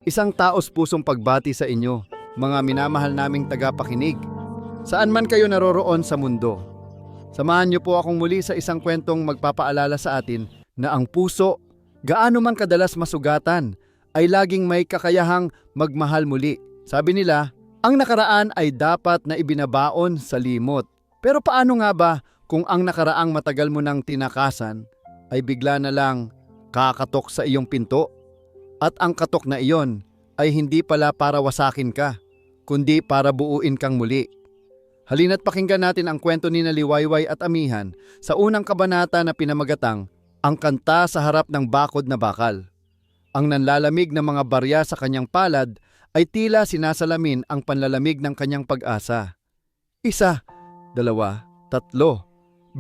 Isang taos-pusong pagbati sa inyo, mga minamahal naming tagapakinig. Saan man kayo naroroon sa mundo. Samahan niyo po akong muli sa isang kwentong magpapaalala sa atin na ang puso, gaano man kadalas masugatan, ay laging may kakayahang magmahal muli. Sabi nila, ang nakaraan ay dapat na ibinabaon sa limot. Pero paano nga ba kung ang nakaraang matagal mo nang tinakasan ay bigla na lang kakatok sa iyong pinto? At ang katok na iyon ay hindi pala para wasakin ka, kundi para buuin kang muli. Halina't pakinggan natin ang kwento ni Liwayway at Amihan sa unang kabanata na pinamagatang Ang Kanta sa Harap ng Bakod na Bakal. Ang nanlalamig na mga barya sa kanyang palad ay tila sinasalamin ang panlalamig ng kanyang pag-asa. 1, 2, 3.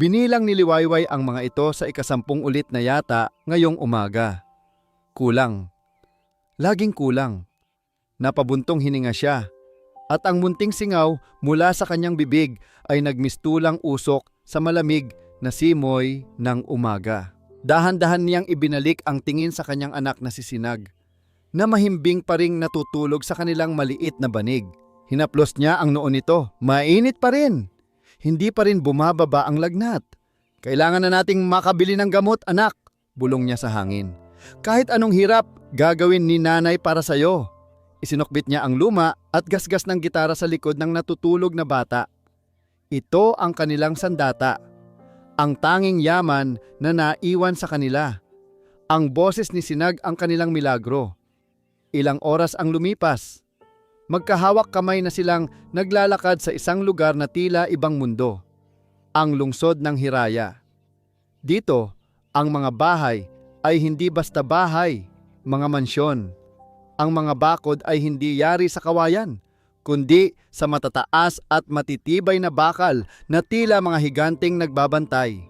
Binilang ni Liwayway ang mga ito sa 10 ulit na yata ngayong umaga. Kulang. Laging kulang. Napabuntong hininga siya, at ang munting singaw mula sa kanyang bibig ay nagmistulang usok sa malamig na simoy ng umaga. Dahan-dahan niyang ibinalik ang tingin sa kanyang anak na si Sinag, na mahimbing pa ring natutulog sa kanilang maliit na banig. Hinaplos niya ang noo nito. Mainit pa rin. Hindi pa rin bumababa ang lagnat. Kailangan na nating makabili ng gamot, anak, bulong niya sa hangin. Kahit anong hirap, gagawin ni nanay para sa'yo. Isinukbit niya ang luma at gasgas ng gitara sa likod ng natutulog na bata. Ito ang kanilang sandata. Ang tanging yaman na naiwan sa kanila. Ang boses ni Sinag ang kanilang milagro. Ilang oras ang lumipas. Magkahawak kamay na silang naglalakad sa isang lugar na tila ibang mundo. Ang lungsod ng Hiraya. Dito, ang mga bahay ay hindi basta bahay, mga mansyon. Ang mga bakod ay hindi yari sa kawayan, kundi sa matataas at matitibay na bakal na tila mga higanteng nagbabantay.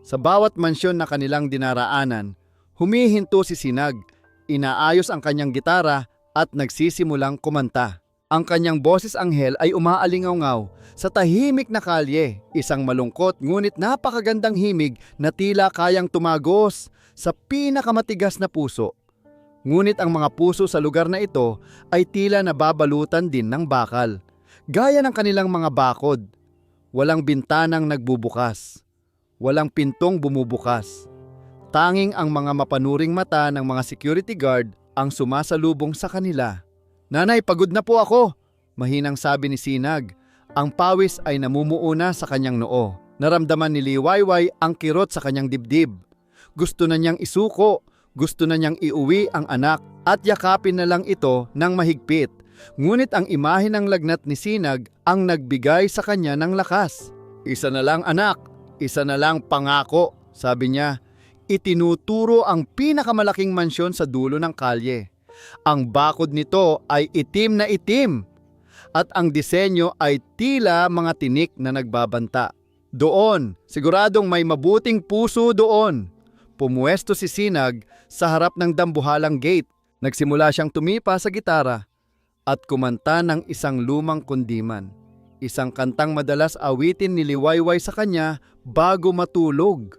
Sa bawat mansyon na kanilang dinaraanan, humihinto si Sinag, inaayos ang kanyang gitara at nagsisimulang kumanta. Ang kanyang boses anghel ay umaalingaw-ngaw sa tahimik na kalye, isang malungkot ngunit napakagandang himig na tila kayang tumagos sa pinakamatigas na puso. Ngunit ang mga puso sa lugar na ito ay tila nababalutan din ng bakal, gaya ng kanilang mga bakod. Walang bintanang nagbubukas, walang pintong bumubukas. Tanging ang mga mapanuring mata ng mga security guard ang sumasalubong sa kanila. Nanay, pagod na po ako, mahinang sabi ni Sinag. Ang pawis ay namumuuna sa kanyang noo. Naramdaman ni Liwayway ang kirot sa kanyang dibdib. Gusto na niyang isuko, gusto na niyang iuwi ang anak at yakapin na lang ito ng mahigpit. Ngunit ang imahe ng lagnat ni Sinag ang nagbigay sa kanya ng lakas. Isa na lang anak, isa na lang pangako, sabi niya. Itinuturo ang pinakamalaking mansyon sa dulo ng kalye. Ang bakod nito ay itim na itim at ang disenyo ay tila mga tinik na nagbabanta. Doon, siguradong may mabuting puso doon. Pumuesto si Sinag sa harap ng dambuhalang gate. Nagsimula siyang tumipa sa gitara at kumanta ng isang lumang kundiman. Isang kantang madalas awitin ni Liwayway sa kanya bago matulog.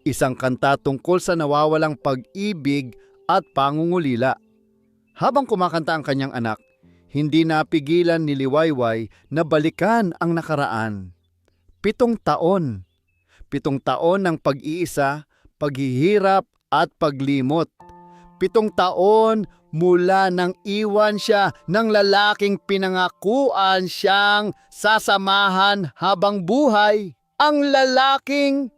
Isang kanta tungkol sa nawawalang pag-ibig at pangungulila. Habang kumakanta ang kanyang anak, hindi napigilan ni Liwayway na balikan ang nakaraan. 7 taon. 7 taon ng pag-iisa, paghihirap at paglimot. 7 taon mula nang iwan siya ng lalaking pinangakuan siyang sasamahan habang buhay. Ang lalaking...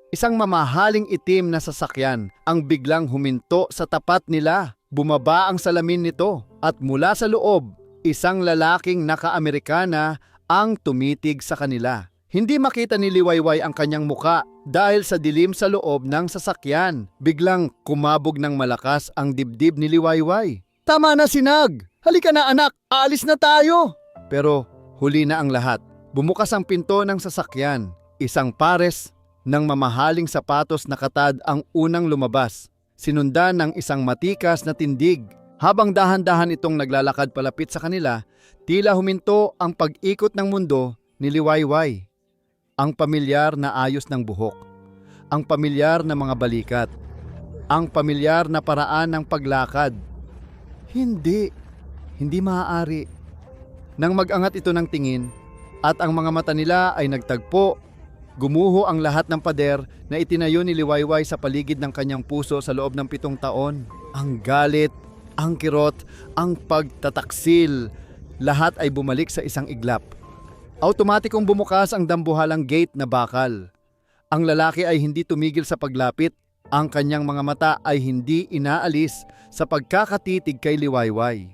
Isang mamahaling itim na sasakyan ang biglang huminto sa tapat nila. Bumaba ang salamin nito at mula sa loob, isang lalaking naka-Amerikana ang tumitig sa kanila. Hindi makita ni Liwayway ang kanyang muka dahil sa dilim sa loob ng sasakyan. Biglang kumabog ng malakas ang dibdib ni Liwayway. Tama na, Sinag! Halika na anak! Aalis na tayo! Pero huli na ang lahat. Bumukas ang pinto ng sasakyan. Isang pares ng mamahaling sapatos na katad ang unang lumabas. Sinundan ng isang matikas na tindig. Habang dahan-dahan itong naglalakad palapit sa kanila, tila huminto ang pag-ikot ng mundo ni Liwayway. Ang pamilyar na ayos ng buhok, ang pamilyar na mga balikat, ang pamilyar na paraan ng paglakad, Hindi, hindi maaari. Nang mag-angat ito ng tingin at ang mga mata nila ay nagtagpo, gumuho ang lahat ng pader na itinayo ni Liwayway sa paligid ng kanyang puso sa loob ng 7 taon. Ang galit, ang kirot, ang pagtataksil, lahat ay bumalik sa isang iglap. Automatikong bumukas ang dambuhalang gate na bakal. Ang lalaki ay hindi tumigil sa paglapit. Ang kanyang mga mata ay hindi inaalis sa pagkakatitig kay Liwayway.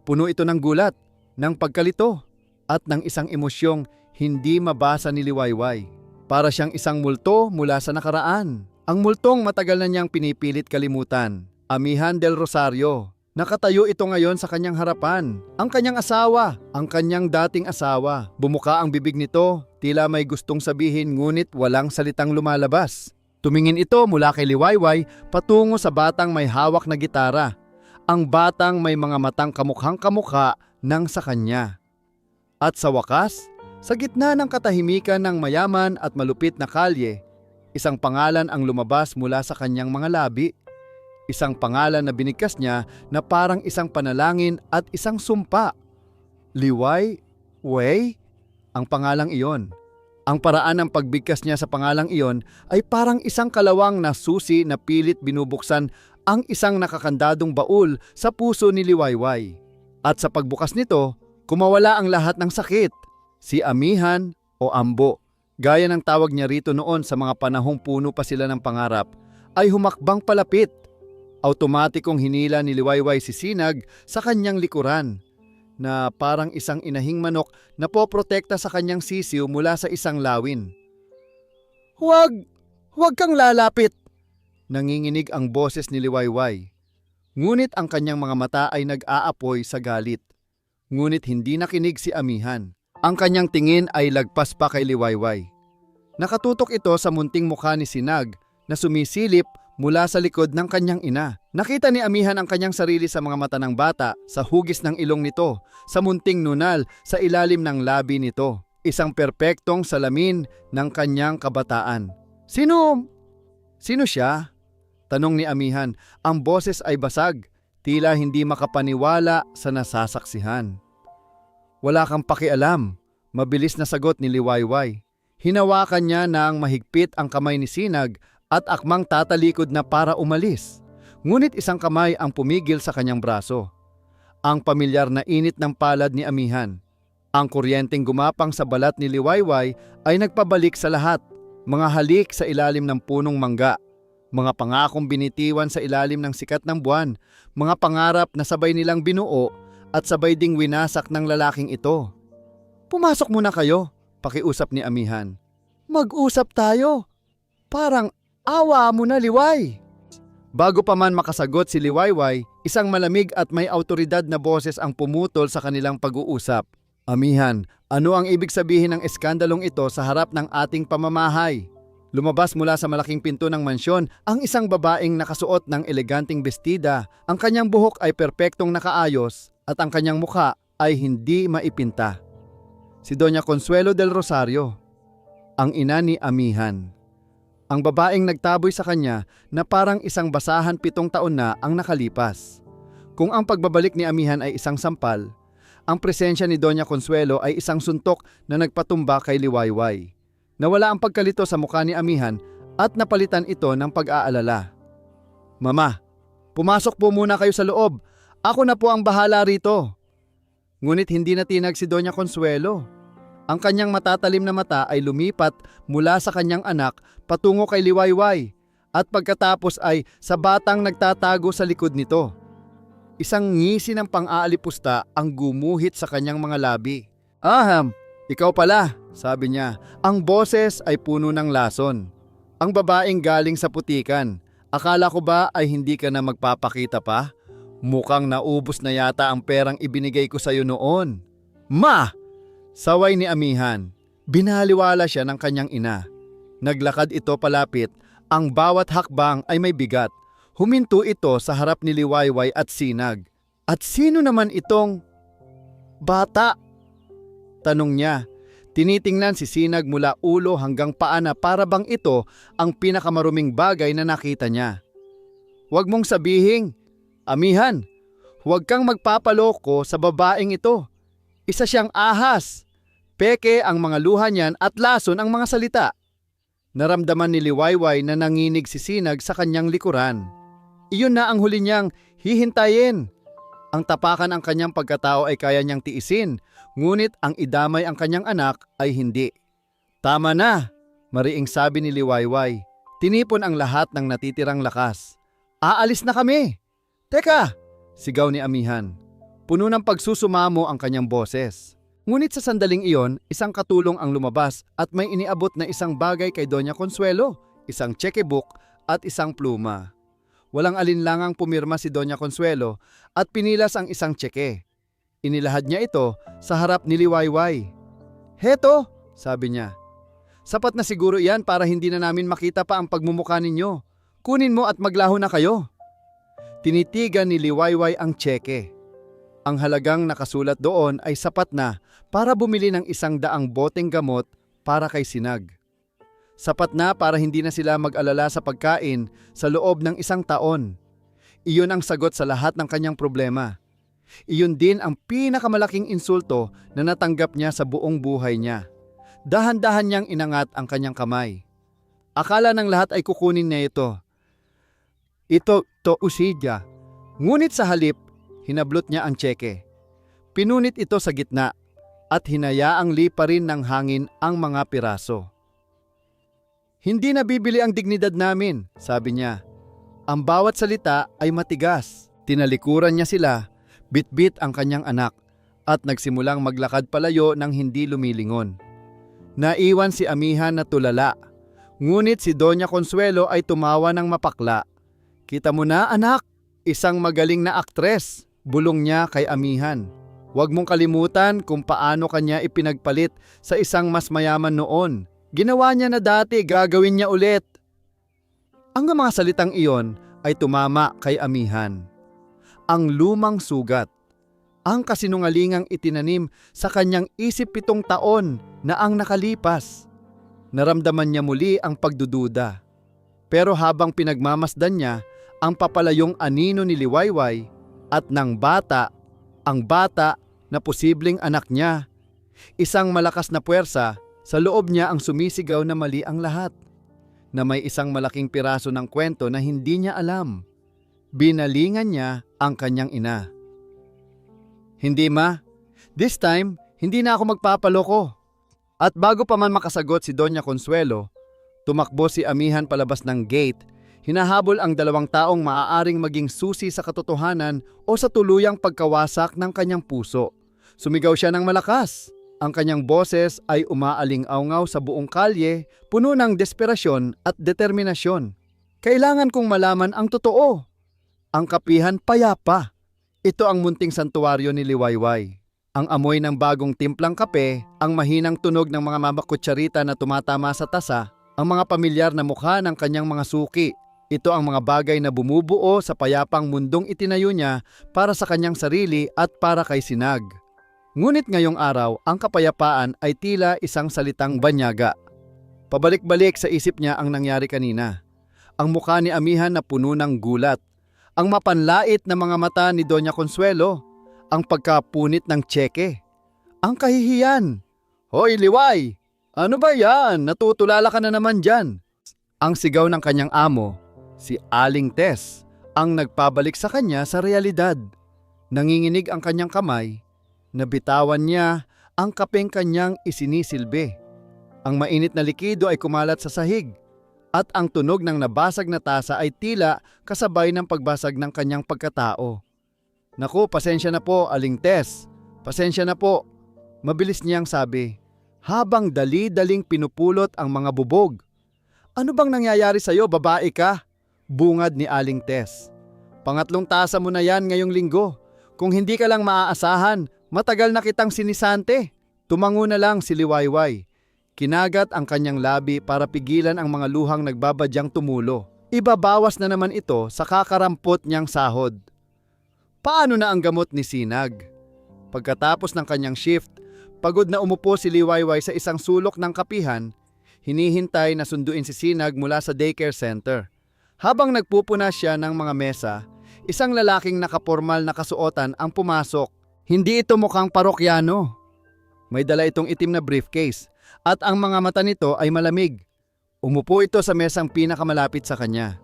Puno ito ng gulat, ng pagkalito, at ng isang emosyong hindi mabasa ni Liwayway. Para siyang isang multo mula sa nakaraan. Ang multong matagal na niyang pinipilit kalimutan. Amihan del Rosario. Nakatayo ito ngayon sa kanyang harapan. Ang kanyang asawa, ang kanyang dating asawa. Bumuka ang bibig nito, tila may gustong sabihin ngunit walang salitang lumalabas. Tumingin ito mula kay Liwayway patungo sa batang may hawak na gitara. Ang batang may mga matang kamukhang kamukha ng sa kanya. At sa wakas, sa gitna ng katahimikan ng mayaman at malupit na kalye, isang pangalan ang lumabas mula sa kanyang mga labi. Isang pangalan na binigkas niya na parang isang panalangin at isang sumpa. Liwayway? Ang pangalang iyon. Ang paraan ng pagbigkas niya sa pangalang iyon ay parang isang kalawang na susi na pilit binubuksan ang isang nakakandadong baul sa puso ni Liwayway. At sa pagbukas nito, kumawala ang lahat ng sakit. Si Amihan o Ambo, gaya ng tawag niya rito noon sa mga panahong puno pa sila ng pangarap, ay humakbang palapit. Automatikong hinila ni Liwayway si Sinag sa kanyang likuran, na parang isang inahing manok na poprotekta sa kanyang sisiw mula sa isang lawin. Huwag kang lalapit! Nanginginig ang boses ni Liwayway. Ngunit ang kanyang mga mata ay nag-aapoy sa galit. Ngunit hindi nakinig si Amihan. Ang kanyang tingin ay lagpas pa kay Liwayway. Nakatutok ito sa munting mukha ni Sinag na sumisilip mula sa likod ng kanyang ina. Nakita ni Amihan ang kanyang sarili sa mga mata ng bata, sa hugis ng ilong nito, sa munting nunal sa ilalim ng labi nito. Isang perpektong salamin ng kanyang kabataan. Sino siya? Tanong ni Amihan. Ang boses ay basag, tila hindi makapaniwala sa nasasaksihan. Wala kang pakialam, mabilis na sagot ni Liwayway. Hinawakan niya ng mahigpit ang kamay ni Sinag at akmang tatalikod na para umalis. Ngunit isang kamay ang pumigil sa kanyang braso. Ang pamilyar na init ng palad ni Amihan. Ang kuryenteng gumapang sa balat ni Liwayway ay nagpabalik sa lahat. Mga halik sa ilalim ng punong mangga. Mga pangakong binitiwan sa ilalim ng sikat ng buwan. Mga pangarap na sabay nilang binuo at sabay ding winasak ng lalaking ito. Pumasok muna kayo, pakiusap ni Amihan. Mag-usap tayo. Parang awa mo na, Liway. Bago pa man makasagot si Liwayway, isang malamig at may autoridad na boses ang pumutol sa kanilang pag-uusap. Amihan, ano ang ibig sabihin ng eskandalong ito sa harap ng ating pamamahay? Lumabas mula sa malaking pinto ng mansyon ang isang babaeng nakasuot ng eleganting bestida. Ang kanyang buhok ay perpektong nakaayos at ang kanyang mukha ay hindi maipinta. Si Doña Consuelo del Rosario, ang ina ni Amihan. Ang babaeng nagtaboy sa kanya na parang isang basahan 7 taon na ang nakalipas. Kung ang pagbabalik ni Amihan ay isang sampal, ang presensya ni Doña Consuelo ay isang suntok na nagpatumba kay Liwayway. Nawala ang pagkalito sa mukha ni Amihan at napalitan ito ng pag-aalala. Mama, pumasok po muna kayo sa loob. Ako na po ang bahala rito. Ngunit hindi natinag si Doña Consuelo. Ang kanyang matatalim na mata ay lumipat mula sa kanyang anak patungo kay Liwayway at pagkatapos ay sa batang nagtatago sa likod nito. Isang ngisi ng pang-aalipusta ang gumuhit sa kanyang mga labi. Aham, ikaw pala, sabi niya. Ang boses ay puno ng lason. Ang babaeng galing sa putikan. Akala ko ba ay hindi ka na magpapakita pa? Mukhang naubos na yata ang perang ibinigay ko sa iyo noon. Ma! Saway ni Amihan. Binaliwala siya ng kanyang ina. Naglakad ito palapit. Ang bawat hakbang ay may bigat. Huminto ito sa harap ni Liwayway at Sinag. At sino naman itong bata? Tanong niya. Tinitingnan si Sinag mula ulo hanggang paa na para bang ito ang pinakamaruming bagay na nakita niya. Huwag mong sabihin, Amihan, Huwag kang magpapaloko sa babaeng ito. Isa siyang ahas. Peke ang mga luha niyan at lason ang mga salita. Naramdaman ni Liwayway na nanginig si Sinag sa kanyang likuran. Iyon na ang huli niyang hihintayin. Ang tapakan ang kanyang pagkatao ay kaya niyang tiisin, ngunit ang idamay ang kanyang anak ay hindi. Tama na, mariing sabi ni Liwayway. Tinipon ang lahat ng natitirang lakas. Aalis na kami! Teka! Sigaw ni Amihan. Puno ng pagsusumamo ang kanyang boses. Ngunit sa sandaling iyon, isang katulong ang lumabas at may iniabot na isang bagay kay Doña Consuelo, isang checkbook at isang pluma. Walang alinlangang pumirma si Doña Consuelo at pinilas ang isang tseke. Inilahad niya ito sa harap ni Liwayway. Heto, sabi niya. Sapat na siguro iyan para hindi na namin makita pa ang pagmumukha ninyo. Kunin mo at maglaho na kayo. Tinitigan ni Liwayway ang tseke. Ang halagang nakasulat doon ay sapat na para bumili ng 100 boteng gamot para kay Sinag. Sapat na para hindi na sila mag-alala sa pagkain sa loob ng 1 taon. Iyon ang sagot sa lahat ng kanyang problema. Iyon din ang pinakamalaking insulto na natanggap niya sa buong buhay niya. Dahan-dahan niyang inangat ang kanyang kamay. Akala ng lahat ay kukunin niya ito. Ito usidya. Ngunit sa halip, hinablot niya ang tseke. Pinunit ito sa gitna at hinayaang liparin ng hangin ang mga piraso. Hindi nabibili ang dignidad namin, sabi niya. Ang bawat salita ay matigas. Tinalikuran niya sila, bitbit ang kanyang anak, at nagsimulang maglakad palayo ng hindi lumilingon. Naiwan si Amihan na tulala, ngunit si Doña Consuelo ay tumawa ng mapakla. Kita mo na anak, isang magaling na aktres, bulong niya kay Amihan. Huwag mong kalimutan kung paano kanya ipinagpalit sa isang mas mayaman noon. Ginawa niya na dati, gagawin niya ulit. Ang mga salitang iyon ay tumama kay Amihan. Ang lumang sugat, ang kasinungalingang itinanim sa kanyang isip 7 taon na ang nakalipas. Naramdaman niya muli ang pagdududa. Pero habang pinagmamasdan niya ang papalayong anino ni Liwayway at ng bata, ang bata na posibleng anak niya, isang malakas na puwersa sa loob niya ang sumisigaw na mali ang lahat, na may isang malaking piraso ng kwento na hindi niya alam. Binalingan niya ang kanyang ina. Hindi ma, this time hindi na ako magpapaloko. At bago pa man makasagot si Doña Consuelo, tumakbo si Amihan palabas ng gate. Hinahabol ang 2 taong maaaring maging susi sa katotohanan o sa tuluyang pagkawasak ng kanyang puso. Sumigaw siya ng malakas. Ang kanyang boses ay umaaling-awngaw sa buong kalye, puno ng desperasyon at determinasyon. Kailangan kong malaman ang totoo. Ang kapihan payapa. Ito ang munting santuwaryo ni Liwayway. Ang amoy ng bagong timplang kape, ang mahinang tunog ng mga mabakutsarita na tumatama sa tasa, ang mga pamilyar na mukha ng kanyang mga suki. Ito ang mga bagay na bumubuo sa payapang mundong itinayo niya para sa kanyang sarili at para kay Sinag. Ngunit ngayong araw, ang kapayapaan ay tila isang salitang banyaga. Pabalik-balik sa isip niya ang nangyari kanina. Ang mukha ni Amihan na puno ng gulat. Ang mapanlait na mga mata ni Doña Consuelo. Ang pagkapunit ng tseke. Ang kahihiyan. Hoy Liway! Ano ba yan? Natutulala ka na naman dyan. Ang sigaw ng kanyang amo, si Aling Tess, ang nagpabalik sa kanya sa realidad. Nanginginig ang kanyang kamay. Nabitawan niya ang kapeng kanyang isinisilbi. Ang mainit na likido ay kumalat sa sahig at ang tunog ng nabasag na tasa ay tila kasabay ng pagbasag ng kanyang pagkatao. Naku, pasensya na po, Aling Tess. Pasensya na po. Mabilis niyang sabi, habang dali-daling pinupulot ang mga bubog. Ano bang nangyayari sa'yo, babae ka? Bungad ni Aling Tess. Pangatlong tasa mo na yan ngayong linggo. Kung hindi ka lang maaasahan, matagal na kitang sinisante. Tumango na lang si Liwayway. Kinagat ang kanyang labi para pigilan ang mga luhang nagbabadyang tumulo. Ibabawas na naman ito sa kakarampot niyang sahod. Paano na ang gamot ni Sinag? Pagkatapos ng kanyang shift, pagod na umupo si Liwayway sa isang sulok ng kapihan, hinihintay na sunduin si Sinag mula sa daycare center. Habang nagpupuna siya ng mga mesa, Isang lalaking nakapormal na kasuotan ang pumasok. Hindi ito mukhang parokyano. May dala itong itim na briefcase at ang mga mata nito ay malamig. Umupo ito sa mesang pinakamalapit sa kanya.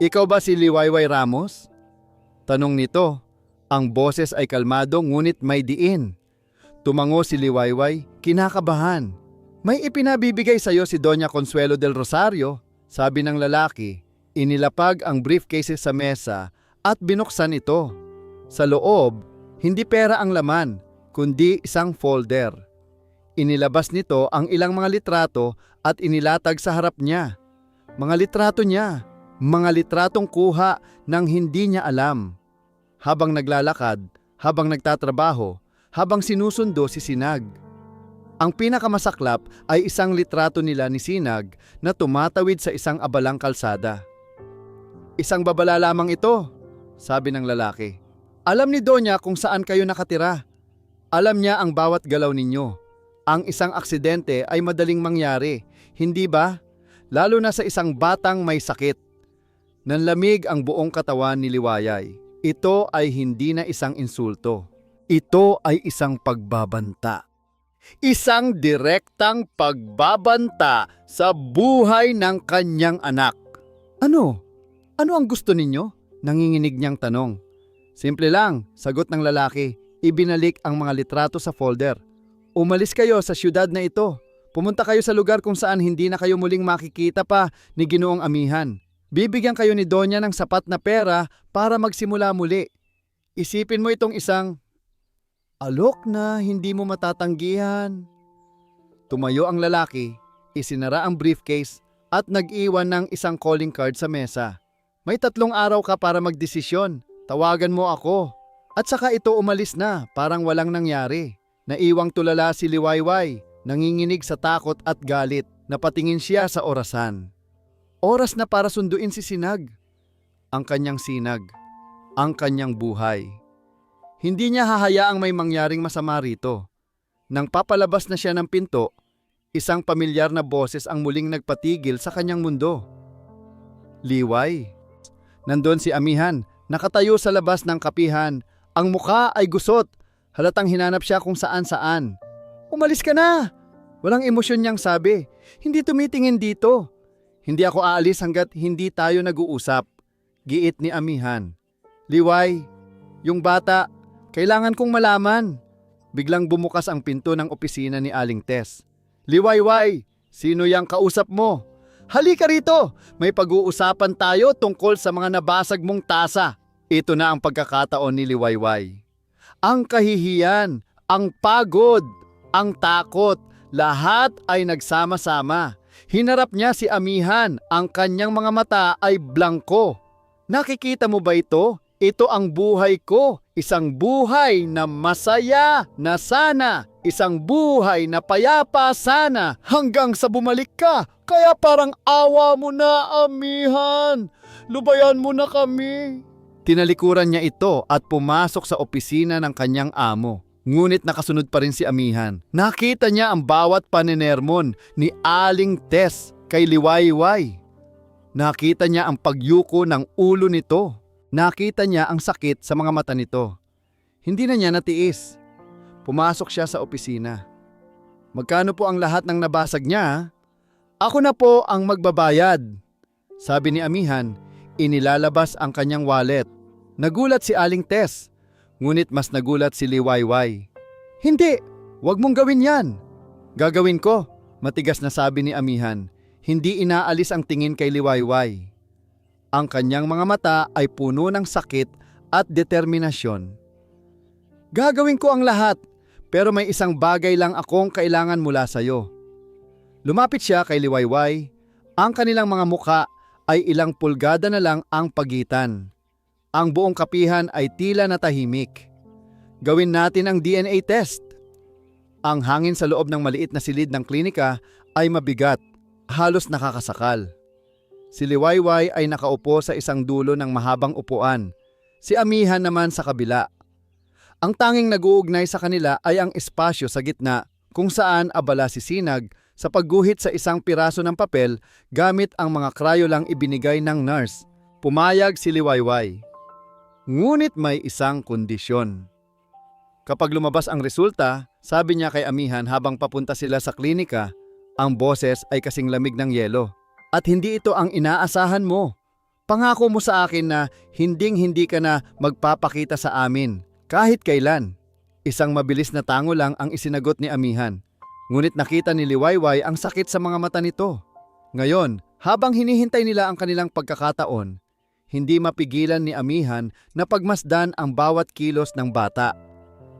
Ikaw ba si Liwayway Ramos? Tanong nito. Ang boses ay kalmado ngunit may diin. Tumango si Liwayway, kinakabahan. May ipinabibigay sa iyo si Doña Consuelo del Rosario, sabi ng lalaki. Inilapag ang briefcase sa mesa at binuksan ito. Sa loob, hindi pera ang laman, kundi isang folder. Inilabas nito ang ilang mga litrato at inilatag sa harap niya. Mga litrato niya, mga litratong kuha ng hindi niya alam. Habang naglalakad, habang nagtatrabaho, habang sinusundo si Sinag. Ang pinakamasaklap ay isang litrato nila ni Sinag na tumatawid sa isang abalang kalsada. Isang babala lamang ito, sabi ng lalaki. Alam ni Donya kung saan kayo nakatira. Alam niya ang bawat galaw ninyo. Ang isang aksidente ay madaling mangyari, hindi ba? Lalo na sa isang batang may sakit. Nanlamig ang buong katawan ni Liwayay. Ito ay hindi na isang insulto. Ito ay isang pagbabanta. Isang direktang pagbabanta sa buhay ng kanyang anak. Ano? Ano ang gusto ninyo? Nanginginig niyang tanong. Simple lang, sagot ng lalaki. Ibinalik ang mga litrato sa folder. Umalis kayo sa siyudad na ito. Pumunta kayo sa lugar kung saan hindi na kayo muling makikita pa ni Ginoong Amihan. Bibigyan kayo ni Donya ng sapat na pera para magsimula muli. Isipin mo itong isang alok na hindi mo matatanggihan. Tumayo ang lalaki, isinara ang briefcase at nag-iwan ng isang calling card sa mesa. May 3 araw ka para magdesisyon. Tawagan mo ako. At saka ito umalis na, parang walang nangyari. Naiwang tulala si Liwayway, nanginginig sa takot at galit. Napatingin siya sa orasan. Oras na para sunduin si Sinag. Ang kanyang sinag. Ang kanyang buhay. Hindi niya hahayaang may mangyaring masama rito. Nang papalabas na siya ng pinto, isang pamilyar na boses ang muling nagpatigil sa kanyang mundo. Liway. Nandun si Amihan, nakatayo sa labas ng kapihan. Ang mukha ay gusot. Halatang hinanap siya kung saan-saan. Umalis ka na! Walang emosyon niyang sabi. Hindi tumitingin dito. Hindi ako aalis hanggat hindi tayo nag-uusap. Giit ni Amihan. Liway, yung bata, kailangan kong malaman. Biglang bumukas ang pinto ng opisina ni Aling Tess. Liwayway, sino yang kausap mo? Halika rito, may pag-uusapan tayo tungkol sa mga nabasag mong tasa. Ito na ang pagkakataon ni Liwayway. Ang kahihiyan, ang pagod, ang takot, lahat ay nagsama-sama. Hinarap niya si Amihan, ang kanyang mga mata ay blangko. Nakikita mo ba ito? Ito ang buhay ko, isang buhay na masaya na sana, isang buhay na payapa sana hanggang sa bumalik ka. Kaya parang awa mo na, Amihan. Lubayan mo na kami. Tinalikuran niya ito at pumasok sa opisina ng kanyang amo. Ngunit nakasunod pa rin si Amihan. Nakita niya ang bawat paninermon ni Aling Tess kay Liwayway. Nakita niya ang pagyuko ng ulo nito. Nakita niya ang sakit sa mga mata nito. Hindi na niya natiis. Pumasok siya sa opisina. Magkano po ang lahat ng nabasag niya? Ako na po ang magbabayad. Sabi ni Amihan, inilalabas ang kanyang wallet. Nagulat si Aling Tess. Ngunit mas nagulat si Liwayway. Hindi, wag mong gawin yan. Gagawin ko, matigas na sabi ni Amihan. Hindi inaalis ang tingin kay Liwayway. Ang kanyang mga mata ay puno ng sakit at determinasyon. Gagawin ko ang lahat, pero may isang bagay lang akong kailangan mula sa iyo. Lumapit siya kay Liwayway. Ang kanilang mga mukha ay ilang pulgada na lang ang pagitan. Ang buong kapihan ay tila natahimik. Gawin natin ang DNA test. Ang hangin sa loob ng maliit na silid ng klinika ay mabigat, halos nakakasakal. Si Liwayway ay nakaupo sa isang dulo ng mahabang upuan. Si Amihan naman sa kabila. Ang tanging nag-uugnay sa kanila ay ang espasyo sa gitna kung saan abala si Sinag sa pagguhit sa isang piraso ng papel gamit ang mga krayolang ibinigay ng nurse. Pumayag si Liwayway. Ngunit may isang kondisyon. Kapag lumabas ang resulta, sabi niya kay amihan habang papunta sila sa klinika, ang boses ay kasing lamig ng yelo. At hindi ito ang inaasahan mo. Pangako mo sa akin na hinding-hindi ka na magpapakita sa amin, kahit kailan. Isang mabilis na tango lang ang isinagot ni amihan. Ngunit nakita ni Liwayway ang sakit sa mga mata nito. Ngayon, habang hinihintay nila ang kanilang pagkakataon, hindi mapigilan ni amihan na pagmasdan ang bawat kilos ng bata.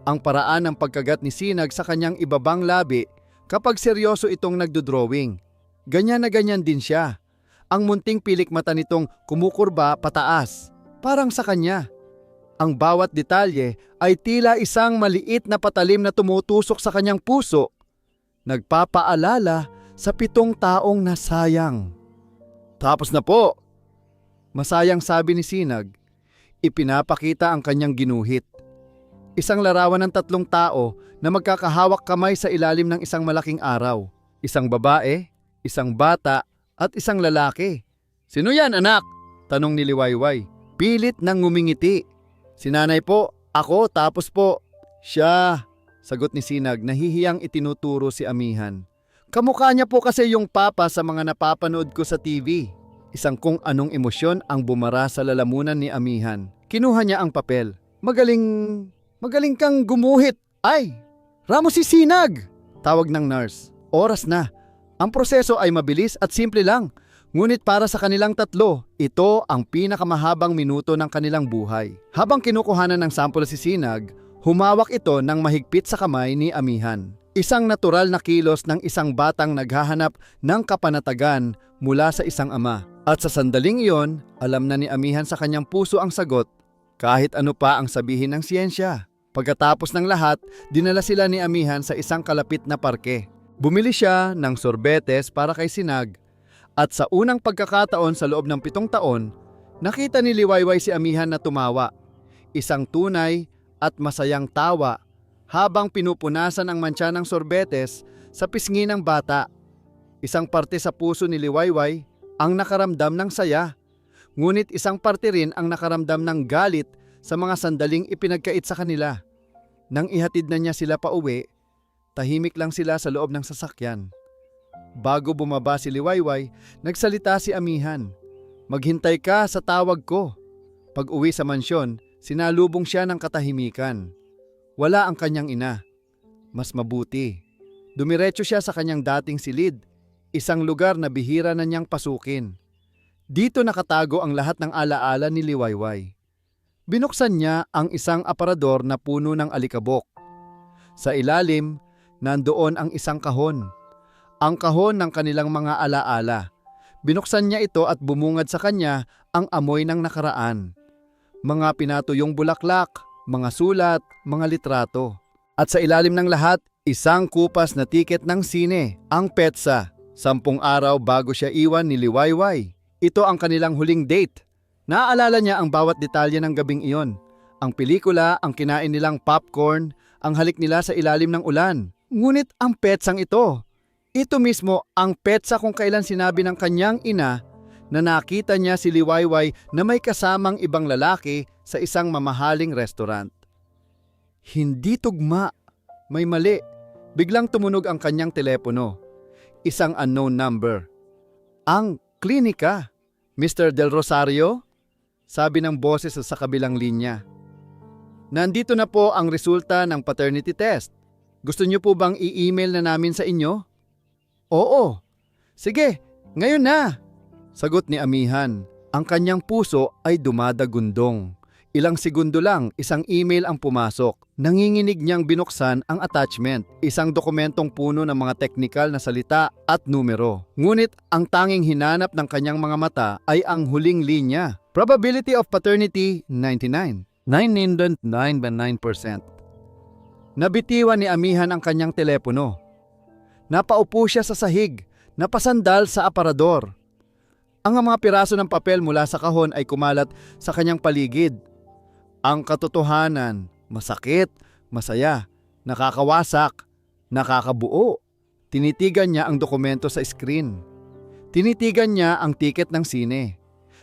Ang paraan ng pagkagat ni Sinag sa kanyang ibabang labi kapag seryoso itong nagdodrawing. Ganyan na ganyan din siya. Ang munting pilik mata nitong kumukurba pataas, parang sa kanya. Ang bawat detalye ay tila isang maliit na patalim na tumutusok sa kanyang puso. Nagpapaalala sa 7 taong nasayang. Tapos na po. Masayang sabi ni Sinag. Ipinapakita ang kanyang ginuhit. Isang larawan ng 3 tao na magkakahawak kamay sa ilalim ng isang malaking araw. Isang babae, isang bata, at isang lalaki. Sino yan, anak? Tanong ni Liwayway. Pilit nang ngumingiti. Si nanay po, ako, tapos po. Siya, sagot ni Sinag, nahihiyang itinuturo si amihan. Kamukha niya po kasi yung papa sa mga napapanood ko sa TV. Isang kung anong emosyon ang bumara sa lalamunan ni amihan. Kinuha niya ang papel. Magaling kang gumuhit. Ay, Ramos si Sinag! Tawag ng nurse. Oras na. Ang proseso ay mabilis at simple lang. Ngunit para sa kanilang 3, ito ang pinakamahabang minuto ng kanilang buhay. Habang kinukuhanan ng sample si Sinag, humawak ito ng mahigpit sa kamay ni amihan. Isang natural na kilos ng isang batang naghahanap ng kapanatagan mula sa isang ama. At sa sandaling iyon, alam na ni amihan sa kanyang puso ang sagot, kahit ano pa ang sabihin ng siyensya. Pagkatapos ng lahat, dinala sila ni amihan sa isang kalapit na parke. Bumili siya ng sorbetes para kay Sinag. At sa unang pagkakataon sa loob ng 7 taon, nakita ni Liwayway si amihan na tumawa. Isang tunay at masayang tawa habang pinupunasan ang mantsa ng sorbetes sa pisngi ng bata. Isang parte sa puso ni Liwayway ang nakaramdam ng saya. Ngunit isang parte rin ang nakaramdam ng galit sa mga sandaling ipinagkait sa kanila. Nang ihatid na niya sila pauwi, tahimik lang sila sa loob ng sasakyan. Bago bumaba si Liwayway, nagsalita si amihan. Maghintay ka sa tawag ko. Pag uwi sa mansyon, sinalubong siya ng katahimikan. Wala ang kanyang ina. Mas mabuti. Dumiretso siya sa kanyang dating silid, isang lugar na bihira na niyang pasukin. Dito nakatago ang lahat ng alaala ni Liwayway. Binuksan niya ang isang aparador na puno ng alikabok. Sa ilalim, nandoon ang isang kahon. Ang kahon ng kanilang mga alaala. Binuksan niya ito at bumungad sa kanya ang amoy ng nakaraan. Mga pinatuyong bulaklak, mga sulat, mga litrato. At sa ilalim ng lahat, isang kupas na tiket ng sine, ang petsa. 10 araw bago siya iwan ni Liwayway. Ito ang kanilang huling date. Naaalala niya ang bawat detalye ng gabing iyon. Ang pelikula, ang kinain nilang popcorn, ang halik nila sa ilalim ng ulan. Ngunit ang petsang ito mismo ang petsa kung kailan sinabi ng kanyang ina na nakita niya si Liwayway na may kasamang ibang lalaki sa isang mamahaling restaurant. Hindi tugma. May mali. Biglang tumunog ang kanyang telepono. Isang unknown number. Ang klinika. Mr. Del Rosario? Sabi ng boses sa kabilang linya. Nandito na po ang resulta ng paternity test. Gusto niyo po bang i-email na namin sa inyo? Oo. Sige, ngayon na. Sagot ni amihan. Ang kanyang puso ay dumadagundong. Ilang segundo lang, isang email ang pumasok. Nanginginig niyang binuksan ang attachment, isang dokumentong puno ng mga teknikal na salita at numero. Ngunit ang tanging hinanap ng kanyang mga mata ay ang huling linya. Probability of paternity, 99. 9.9%. Nabitiwan ni amihan ang kanyang telepono. Napaupo siya sa sahig, napasandal sa aparador. Ang mga piraso ng papel mula sa kahon ay kumalat sa kanyang paligid. Ang katotohanan, masakit, masaya, nakakawasak, nakakabuo. Tinitigan niya ang dokumento sa screen. Tinitigan niya ang tiket ng sine.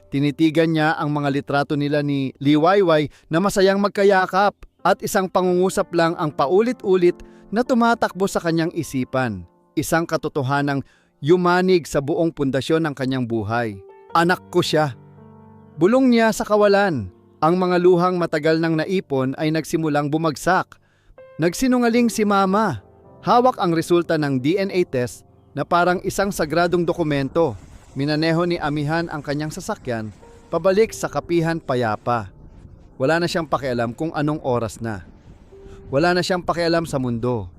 Tinitigan niya ang mga litrato nila ni Liwayway na masayang magkayakap at isang pangungusap lang ang paulit-ulit na tumatakbo sa kanyang isipan. Isang katotohanang yumanig sa buong pundasyon ng kanyang buhay. Anak ko siya. Bulong niya sa kawalan. Ang mga luhang matagal nang naipon ay nagsimulang bumagsak. Nagsinungaling si Mama. Hawak ang resulta ng DNA test na parang isang sagradong dokumento. Minaneho ni Amihan ang kanyang sasakyan pabalik sa Kapihan Payapa. Wala na siyang pakialam kung anong oras na. Wala na siyang pakialam sa mundo.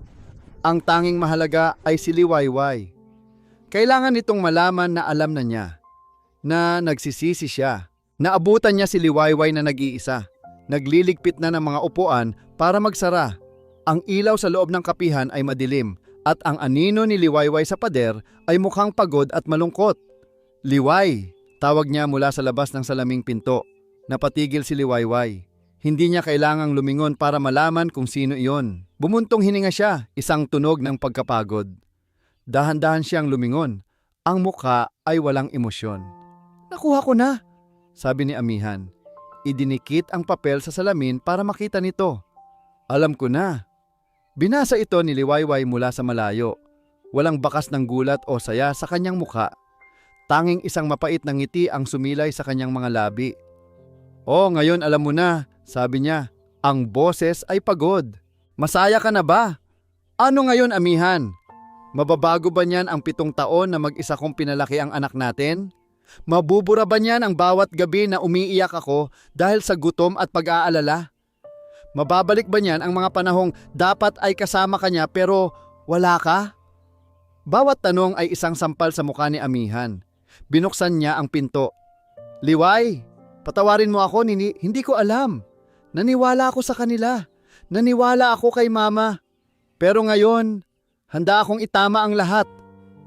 Ang tanging mahalaga ay si Liwayway. Kailangan nitong malaman na alam na niya, na nagsisisi siya. Naabutan niya si Liwayway na nag-iisa. Nagliligpit na ng mga upuan para magsara. Ang ilaw sa loob ng kapihan ay madilim at ang anino ni Liwayway sa pader ay mukhang pagod at malungkot. Liway, tawag niya mula sa labas ng salaming pinto. Napatigil si Liwayway. Hindi niya kailangang lumingon para malaman kung sino iyon. Bumuntong hininga siya, isang tunog ng pagkapagod. Dahan-dahan siyang lumingon. Ang mukha ay walang emosyon. Nakuha ko na, sabi ni Amihan. Idinikit ang papel sa salamin para makita nito. Alam ko na. Binasa ito ni Liwayway mula sa malayo. Walang bakas ng gulat o saya sa kanyang mukha. Tanging isang mapait na ngiti ang sumilay sa kanyang mga labi. Oh, ngayon alam mo na, sabi niya. Ang boses ay pagod. Masaya ka na ba? Ano ngayon, Amihan? Mababago ba niyan ang 7 taon na mag-isa kong pinalaki ang anak natin? Mabubura ba niyan ang bawat gabi na umiiyak ako dahil sa gutom at pag-aalala? Mababalik ba niyan ang mga panahong dapat ay kasama ka niya pero wala ka? Bawat tanong ay isang sampal sa mukha ni Amihan. Binuksan niya ang pinto. Liway, patawarin mo ako, hindi ko alam. Naniwala ako sa kanila. Naniwala ako kay Mama. Pero ngayon, handa akong itama ang lahat.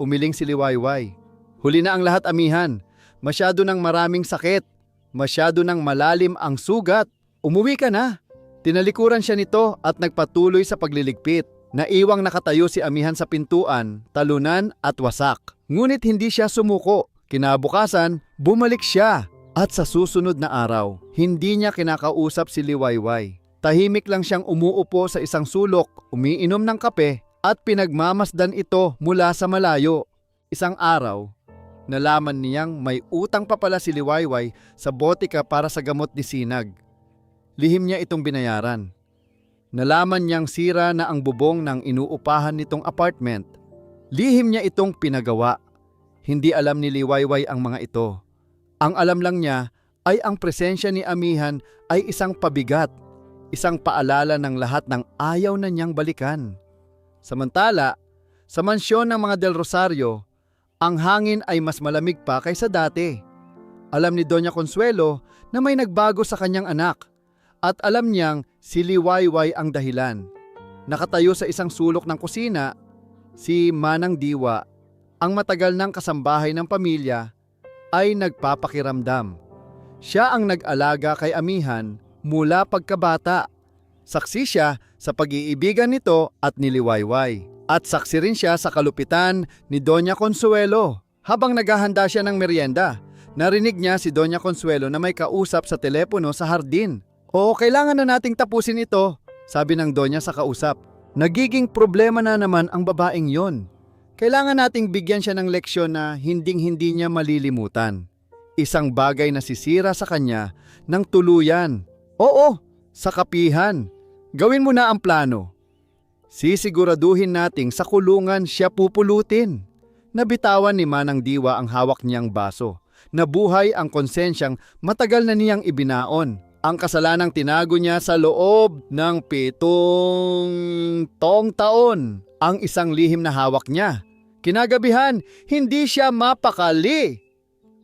Umiling si Liwayway. Huli na ang lahat, Amihan. Masyado ng maraming sakit. Masyado ng malalim ang sugat. Umuwi ka na. Tinalikuran siya nito at nagpatuloy sa pagliligpit. Naiwang nakatayo si Amihan sa pintuan, talunan at wasak. Ngunit hindi siya sumuko. Kinabukasan, bumalik siya. At sa susunod na araw, hindi niya kinakausap si Liwayway. Tahimik lang siyang umuupo sa isang sulok, umiinom ng kape at pinagmamasdan ito mula sa malayo. Isang araw, nalaman niyang may utang pa pala si Liwayway sa botika para sa gamot ni Sinag. Lihim niya itong binayaran. Nalaman niyang sira na ang bubong ng inuupahan nitong apartment. Lihim niya itong pinagawa. Hindi alam ni Liwayway ang mga ito. Ang alam lang niya ay ang presensya ni Amihan ay isang pabigat, isang paalala ng lahat ng ayaw na niyang balikan. Samantala, sa mansyon ng mga Del Rosario, ang hangin ay mas malamig pa kaysa dati. Alam ni Doña Consuelo na may nagbago sa kanyang anak at alam niyang si Liwayway ang dahilan. Nakatayo sa isang sulok ng kusina, si Manang Diwa, ang matagal ng kasambahay ng pamilya, ay nagpapakiramdam. Siya ang nag-alaga kay Amihan mula pagkabata. Saksi siya sa pag-iibigan nito at ni Liwayway. At saksi rin siya sa kalupitan ni Doña Consuelo. Habang naghahanda siya ng merienda, narinig niya si Doña Consuelo na may kausap sa telepono sa hardin. Oo, kailangan na nating tapusin ito, sabi ng Doña sa kausap. Nagiging problema na naman ang babaeng yon. Kailangan nating bigyan siya ng leksyon na hinding-hindi niya malilimutan. Isang bagay na sisira sa kanya ng tuluyan. Oo, sa kapihan. Gawin mo na ang plano. Sisiguraduhin nating sa kulungan siya pupulutin. Nabitawan ni Manang Diwa ang hawak niyang baso. Nabuhay ang konsensyang matagal na niyang ibinaon. Ang kasalanang tinago niya sa loob ng 7 taon. Ang isang lihim na hawak niya. Kinagabihan, hindi siya mapakali.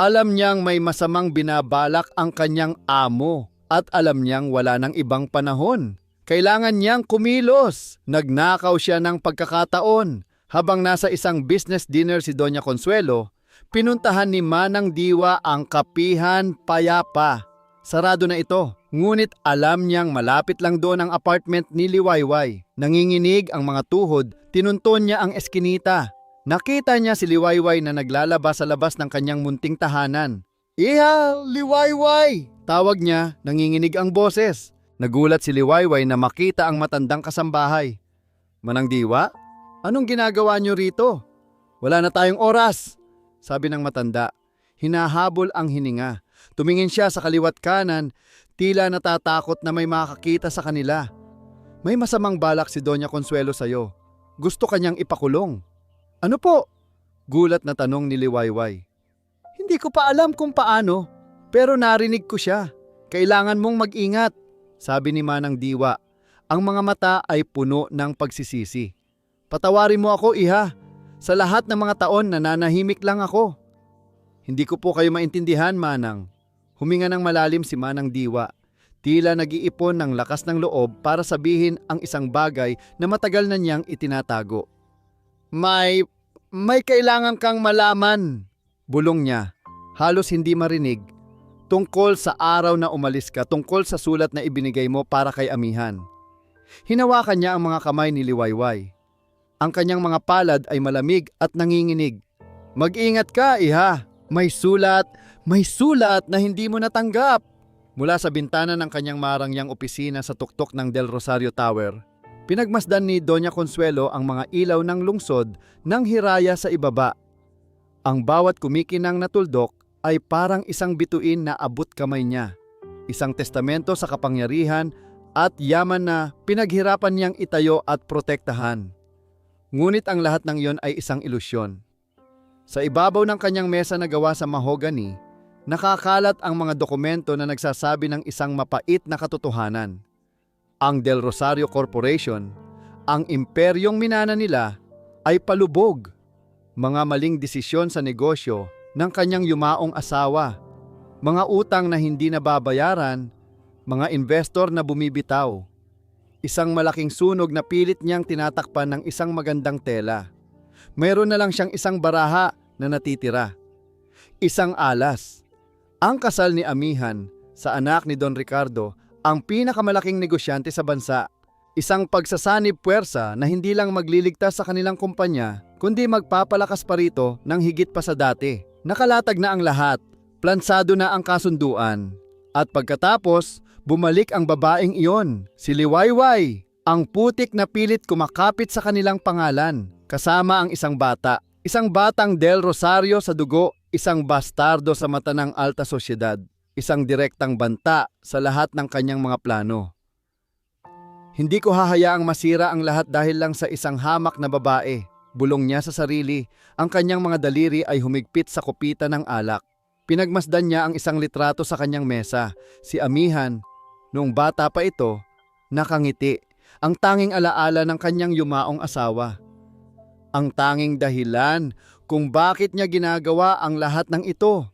Alam niyang may masamang binabalak ang kanyang amo at alam niyang wala ng ibang panahon. Kailangan niyang kumilos. Nagnakaw siya ng pagkakataon. Habang nasa isang business dinner si Doña Consuelo, pinuntahan ni Manang Diwa ang Kapihan Payapa. Sarado na ito, ngunit alam niyang malapit lang doon ang apartment ni Liwayway. Nanginginig ang mga tuhod, tinunton niya ang eskinita. Nakita niya si Liwayway na naglalaba sa labas ng kanyang munting tahanan. Iha, Liwayway! Tawag niya, nanginginig ang boses. Nagulat si Liwayway na makita ang matandang kasambahay. Manang Diwa, anong ginagawa niyo rito? Wala na tayong oras, sabi ng matanda. Hinahabol ang hininga. Tumingin siya sa kaliwat kanan, tila natatakot na may makakita sa kanila. May masamang balak si Doña Consuelo sa'yo. Gusto kanyang ipakulong. Ano po? Gulat na tanong ni Liwayway. Hindi ko pa alam kung paano, pero narinig ko siya. Kailangan mong mag-ingat, sabi ni Manang Diwa. Ang mga mata ay puno ng pagsisisi. Patawarin mo ako, Iha. Sa lahat ng mga taon nananahimik lang ako. Hindi ko po kayo maintindihan, Manang. Huminga ng malalim si Manang Diwa. Tila nag-iipon ng lakas ng loob para sabihin ang isang bagay na matagal na niyang itinatago. May kailangan kang malaman, bulong niya. Halos hindi marinig. Tungkol sa araw na umalis ka, tungkol sa sulat na ibinigay mo para kay Amihan. Hinawakan niya ang mga kamay ni Liwayway. Ang kanyang mga palad ay malamig at nanginginig. Mag-ingat ka, Iha. May sulat na hindi mo natanggap. Mula sa bintana ng kanyang marangyang opisina sa tuktok ng Del Rosario Tower, pinagmasdan ni Doña Consuelo ang mga ilaw ng lungsod ng hiraya sa ibaba. Ang bawat kumikinang na tuldok ay parang isang bituin na abot kamay niya. Isang testamento sa kapangyarihan at yaman na pinaghirapan niyang itayo at protektahan. Ngunit ang lahat ng iyon ay isang ilusyon. Sa ibabaw ng kanyang mesa na gawa sa mahogany, nakakalat ang mga dokumento na nagsasabi ng isang mapait na katotohanan. Ang Del Rosario Corporation, ang imperyong minana nila, ay palubog. Mga maling desisyon sa negosyo ng kanyang yumaong asawa, mga utang na hindi nababayaran, mga investor na bumibitaw. Isang malaking sunog na pilit niyang tinatakpan ng isang magandang tela. Mayroon na lang siyang isang baraha na natitira. Isang alas. Ang kasal ni Amihan sa anak ni Don Ricardo, ang pinakamalaking negosyante sa bansa. Isang pagsasanib puwersa na hindi lang magliligtas sa kanilang kumpanya, kundi magpapalakas pa rito ng higit pa sa dati. Nakalatag na ang lahat, plansado na ang kasunduan. At pagkatapos, bumalik ang babaeng iyon, si Liwayway, ang putik na pilit kumakapit sa kanilang pangalan, kasama ang isang bata. Isang batang Del Rosario sa dugo, isang bastardo sa mata ng alta sosyedad, isang direktang banta sa lahat ng kanyang mga plano. Hindi ko hahayaang masira ang lahat dahil lang sa isang hamak na babae, bulong niya sa sarili. Ang kanyang mga daliri ay humigpit sa kupita ng alak. Pinagmasdan niya ang isang litrato sa kanyang mesa, si Amihan. Noong bata pa ito, nakangiti, ang tanging alaala ng kanyang yumaong asawa. Ang tanging dahilan kung bakit niya ginagawa ang lahat ng ito.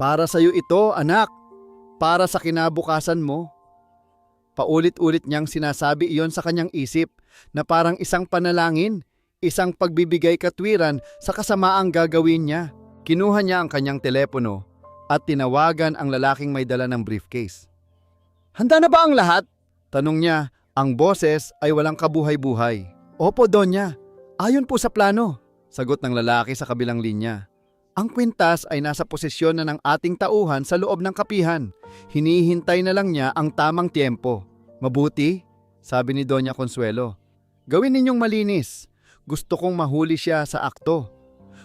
Para sa iyo ito, anak. Para sa kinabukasan mo. Paulit-ulit niyang sinasabi iyon sa kanyang isip na parang isang panalangin, isang pagbibigay katwiran sa kasamaang gagawin niya. Kinuha niya ang kanyang telepono at tinawagan ang lalaking may dala ng briefcase. Handa na ba ang lahat? Tanong niya. Ang boses ay walang kabuhay-buhay. Opo, Donya. Ayon po sa plano, sagot ng lalaki sa kabilang linya. Ang kwintas ay nasa posisyon na ng ating tauhan sa loob ng kapihan. Hinihintay na lang niya ang tamang tiempo. Mabuti, sabi ni Doña Consuelo. Gawin ninyong malinis. Gusto kong mahuli siya sa akto.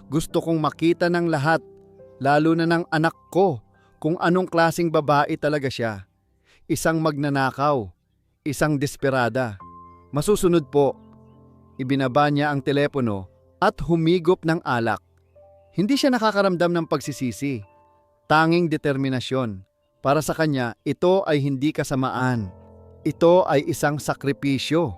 Gusto kong makita ng lahat, lalo na ng anak ko, kung anong klaseng babae talaga siya. Isang magnanakaw, isang desperada. Masusunod po. Ibinaba niya ang telepono at humigop ng alak. Hindi siya nakakaramdam ng pagsisisi. Tanging determinasyon. Para sa kanya, ito ay hindi kasamaan. Ito ay isang sakripisyo.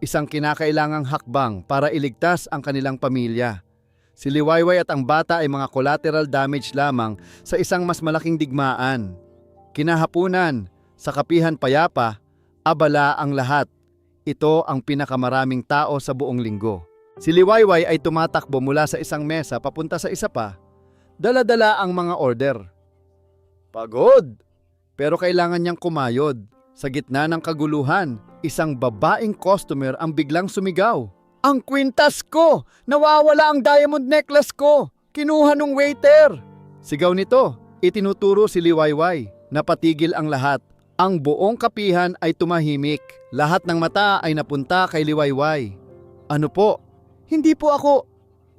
Isang kinakailangang hakbang para iligtas ang kanilang pamilya. Si Liwayway at ang bata ay mga collateral damage lamang sa isang mas malaking digmaan. Kinahapunan, sa kapihan payapa, abala ang lahat. Ito ang pinakamaraming tao sa buong linggo. Si Liwayway ay tumatakbo mula sa isang mesa papunta sa isa pa. Dala-dala ang mga order. Pagod! Pero kailangan niyang kumayod. Sa gitna ng kaguluhan, isang babaeng customer ang biglang sumigaw. Ang kwintas ko! Nawawala ang diamond necklace ko! Kinuha nung waiter! Sigaw nito. Itinuturo si Liwayway na patigil ang lahat. Ang buong kapihan ay tumahimik. Lahat ng mata ay napunta kay Liwayway. Ano po? Hindi po ako.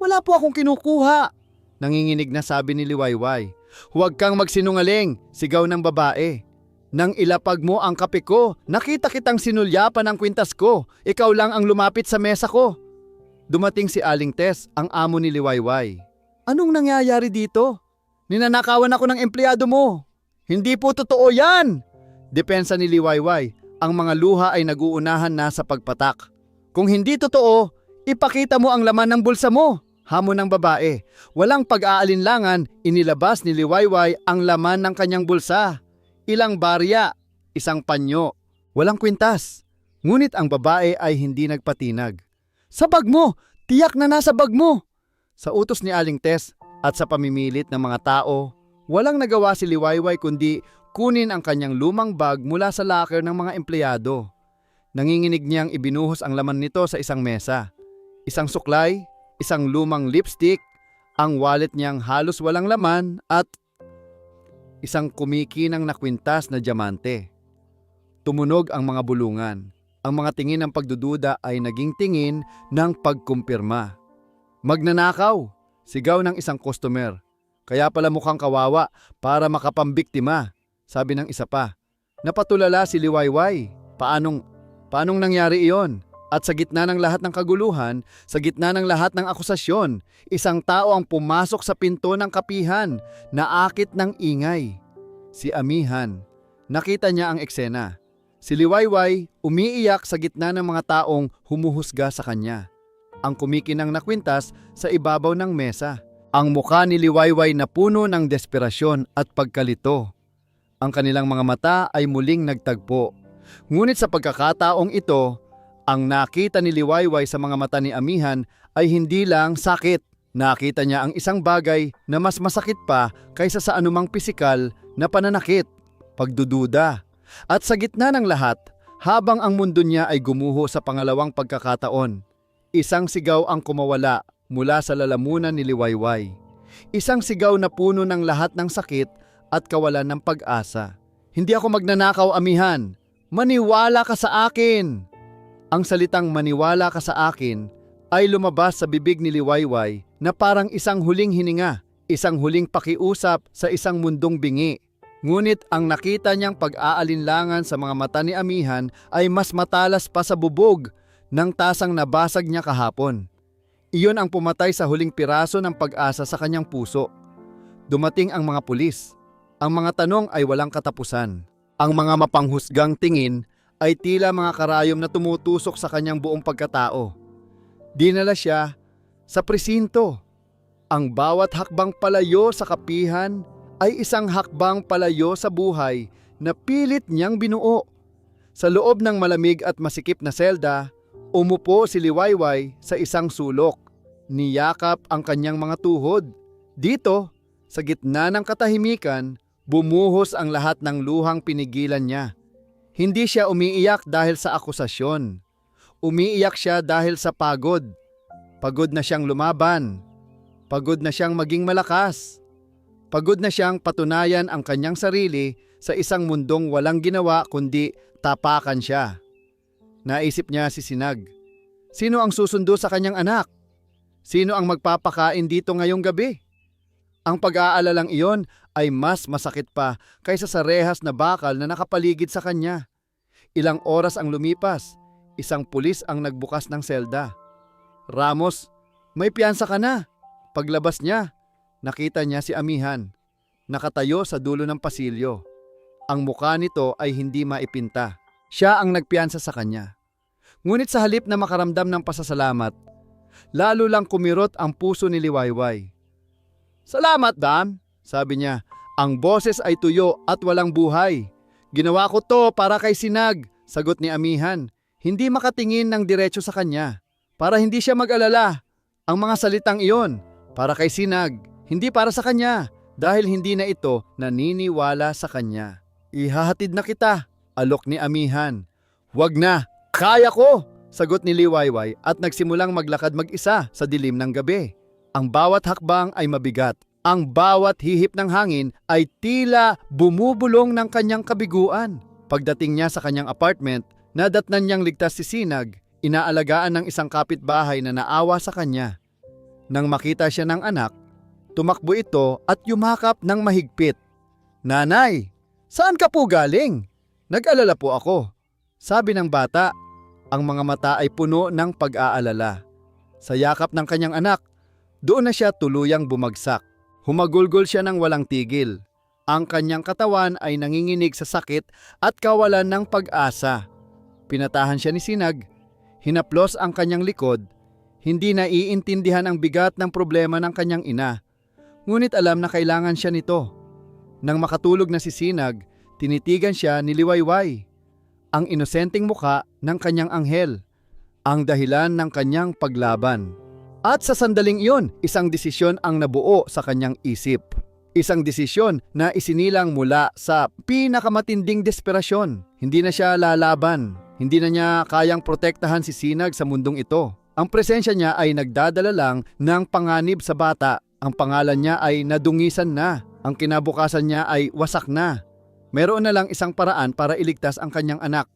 Wala po akong kinukuha. Nanginginig na sabi ni Liwayway. Huwag kang magsinungaling, sigaw ng babae. Nang ilapag mo ang kape ko, nakita kitang sinulyapan ang kwintas ko. Ikaw lang ang lumapit sa mesa ko. Dumating si Aling Tess, ang amo ni Liwayway. Anong nangyayari dito? Ninanakawan ako ng empleyado mo. Hindi po totoo yan! Depensa ni Liwayway, ang mga luha ay naguunahan na sa pagpatak. Kung hindi totoo, ipakita mo ang laman ng bulsa mo. Hamon ng babae. Walang pag-aalinlangan, inilabas ni Liwayway ang laman ng kanyang bulsa. Ilang barya, isang panyo, walang kwintas. Ngunit ang babae ay hindi nagpatinag. Sa bag mo! Tiyak na nasa bag mo! Sa utos ni Aling Tess at sa pamimilit ng mga tao, walang nagawa si Liwayway kundi kunin ang kanyang lumang bag mula sa locker ng mga empleyado. Nanginginig niyang ibinuhos ang laman nito sa isang mesa. Isang suklay, isang lumang lipstick, ang wallet niyang halos walang laman at isang kumikinang na kwintas na diamante. Tumunog ang mga bulungan. Ang mga tingin ng pagdududa ay naging tingin ng pagkumpirma. Magnanakaw, sigaw ng isang customer. Kaya pala mukhang kawawa para makapambiktima, sabi ng isa pa. Napatulala si Liwayway. Paanong nangyari iyon? At sa gitna ng lahat ng kaguluhan, sa gitna ng lahat ng akusasyon, isang tao ang pumasok sa pinto ng kapihan, naakit ng ingay. Si Amihan. Nakita niya ang eksena. Si Liwayway umiiyak sa gitna ng mga taong humuhusga sa kanya. Ang kumikinang na kwintas sa ibabaw ng mesa. Ang mukha ni Liwayway na puno ng desperasyon at pagkalito. Ang kanilang mga mata ay muling nagtagpo. Ngunit sa pagkakataong ito, ang nakita ni Liwayway sa mga mata ni Amihan ay hindi lang sakit. Nakita niya ang isang bagay na mas masakit pa kaysa sa anumang pisikal na pananakit, pagdududa. At sa gitna ng lahat, habang ang mundo niya ay gumuho sa pangalawang pagkakataon, isang sigaw ang kumawala mula sa lalamunan ni Liwayway. Isang sigaw na puno ng lahat ng sakit at kawalan ng pag-asa. Hindi ako magnanakaw, Amihan. Maniwala ka sa akin! Ang salitang maniwala ka sa akin ay lumabas sa bibig ni Liwayway na parang isang huling hininga, isang huling pakiusap sa isang mundong bingi. Ngunit ang nakita niyang pag-aalinlangan sa mga mata ni Amihan ay mas matalas pa sa bubog ng tasang nabasag niya kahapon. Iyon ang pumatay sa huling piraso ng pag-asa sa kanyang puso. Dumating ang mga pulis. Ang mga tanong ay walang katapusan. Ang mga mapanghusgang tingin ay tila mga karayom na tumutusok sa kanyang buong pagkatao. Dinala siya sa presinto. Ang bawat hakbang palayo sa kapihan ay isang hakbang palayo sa buhay na pilit niyang binuo. Sa loob ng malamig at masikip na selda, umupo si Liwayway sa isang sulok. Niyakap ang kanyang mga tuhod. Dito, sa gitna ng katahimikan, bumuhos ang lahat ng luhang pinigilan niya. Hindi siya umiiyak dahil sa akusasyon. Umiiyak siya dahil sa pagod. Pagod na siyang lumaban. Pagod na siyang maging malakas. Pagod na siyang patunayan ang kanyang sarili sa isang mundong walang ginawa kundi tapakan siya. Naisip niya si Sinag. Sino ang susundo sa kanyang anak? Sino ang magpapakain dito ngayong gabi? Ang pag-aalalang iyon ay mas masakit pa kaysa sa rehas na bakal na nakapaligid sa kanya. Ilang oras ang lumipas, isang pulis ang nagbukas ng selda. Ramos, may piyansa ka na. Paglabas niya, nakita niya si Amihan, nakatayo sa dulo ng pasilyo. Ang mukha nito ay hindi maipinta. Siya ang nagpiyansa sa kanya. Ngunit sa halip na makaramdam ng pasasalamat, lalo lang kumirot ang puso ni Liwayway. Salamat, Dam, sabi niya. Ang boses ay tuyo at walang buhay. Ginawa ko to para kay Sinag, sagot ni Amihan. Hindi makatingin ng diretso sa kanya. Para hindi siya mag-alala. Ang mga salitang iyon, para kay Sinag, hindi para sa kanya, dahil hindi na ito naniniwala sa kanya. Ihahatid na kita, alok ni Amihan. Wag na, kaya ko, sagot ni Liwayway at nagsimulang maglakad mag-isa sa dilim ng gabi. Ang bawat hakbang ay mabigat. Ang bawat hihip ng hangin ay tila bumubulong ng kanyang kabiguan. Pagdating niya sa kanyang apartment, nadatnan niyang ligtas si Sinag, inaalagaan ng isang kapitbahay na naawa sa kanya. Nang makita siya ng anak, tumakbo ito at yumakap ng mahigpit. "Nanay, saan ka po galing? Nag-alala po ako," sabi ng bata. Ang mga mata ay puno ng pag-aalala. Sa yakap ng kanyang anak, doon na siya tuluyang bumagsak. Humagulgol siya ng walang tigil. Ang kanyang katawan ay nanginginig sa sakit at kawalan ng pag-asa. Pinatahan siya ni Sinag, hinaplos ang kanyang likod. Hindi naiintindihan ang bigat ng problema ng kanyang ina. Ngunit alam na kailangan siya nito. Nang makatulog na si Sinag, tinitigan siya ni Liwayway, ang inosenteng muka ng kanyang anghel, ang dahilan ng kanyang paglaban. At sa sandaling iyon, isang desisyon ang nabuo sa kanyang isip. Isang desisyon na isinilang mula sa pinakamatinding desperasyon. Hindi na siya lalaban. Hindi na niya kayang protektahan si Sinag sa mundong ito. Ang presensya niya ay nagdadala lang ng panganib sa bata. Ang pangalan niya ay nadungisan na. Ang kinabukasan niya ay wasak na. Meron na lang isang paraan para iligtas ang kanyang anak.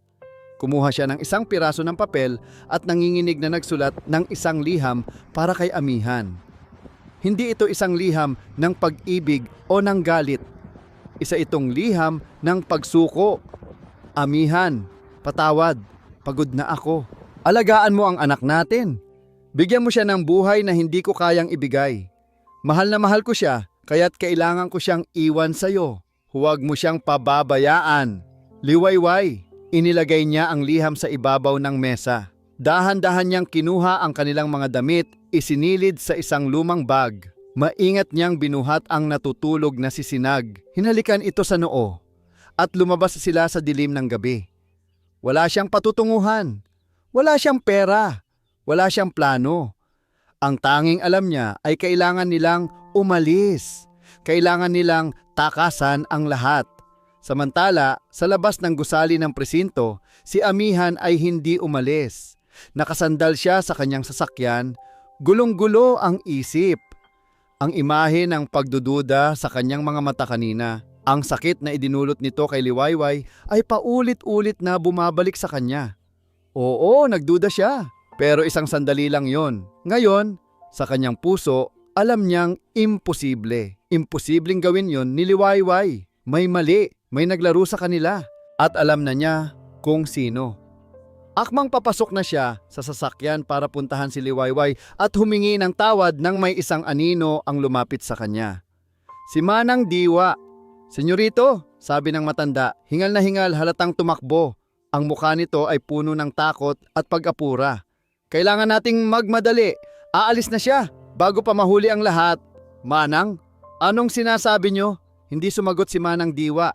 Kumuha siya ng isang piraso ng papel at nanginginig na nagsulat ng isang liham para kay Amihan. Hindi ito isang liham ng pag-ibig o ng galit. Isa itong liham ng pagsuko. "Amihan, patawad, pagod na ako. Alagaan mo ang anak natin. Bigyan mo siya ng buhay na hindi ko kayang ibigay. Mahal na mahal ko siya, kaya't kailangan ko siyang iwan sa'yo. Huwag mo siyang pababayaan." Liwayway, inilagay niya ang liham sa ibabaw ng mesa. Dahan-dahan niyang kinuha ang kanilang mga damit, isinilid sa isang lumang bag. Maingat niyang binuhat ang natutulog na si Sinag. Hinalikan ito sa noo at lumabas sila sa dilim ng gabi. Wala siyang patutunguhan. Wala siyang pera. Wala siyang plano. Ang tanging alam niya ay kailangan nilang umalis. Kailangan nilang takasan ang lahat. Samantala, sa labas ng gusali ng presinto, si Amihan ay hindi umalis. Nakasandal siya sa kanyang sasakyan. Gulong-gulo ang isip. Ang imahe ng pagdududa sa kanyang mga mata kanina, ang sakit na idinulot nito kay Liwayway ay paulit-ulit na bumabalik sa kanya. Oo, nagduda siya. Pero isang sandali lang yon. Ngayon, sa kanyang puso, alam niyang imposible. Imposibleng gawin yon ni Liwayway. May mali, may naglaro sa kanila. At alam na niya kung sino. Akmang papasok na siya sa sasakyan para puntahan si Liwayway at humingi ng tawad nang may isang anino ang lumapit sa kanya. Si Manang Diwa. "Senyorito," sabi ng matanda, hingal na hingal, halatang tumakbo. Ang mukha nito ay puno ng takot at pag-apura. "Kailangan nating magmadali. Aalis na siya bago pa mahuli ang lahat." "Manang, anong sinasabi niyo?" Hindi sumagot si Manang Diwa.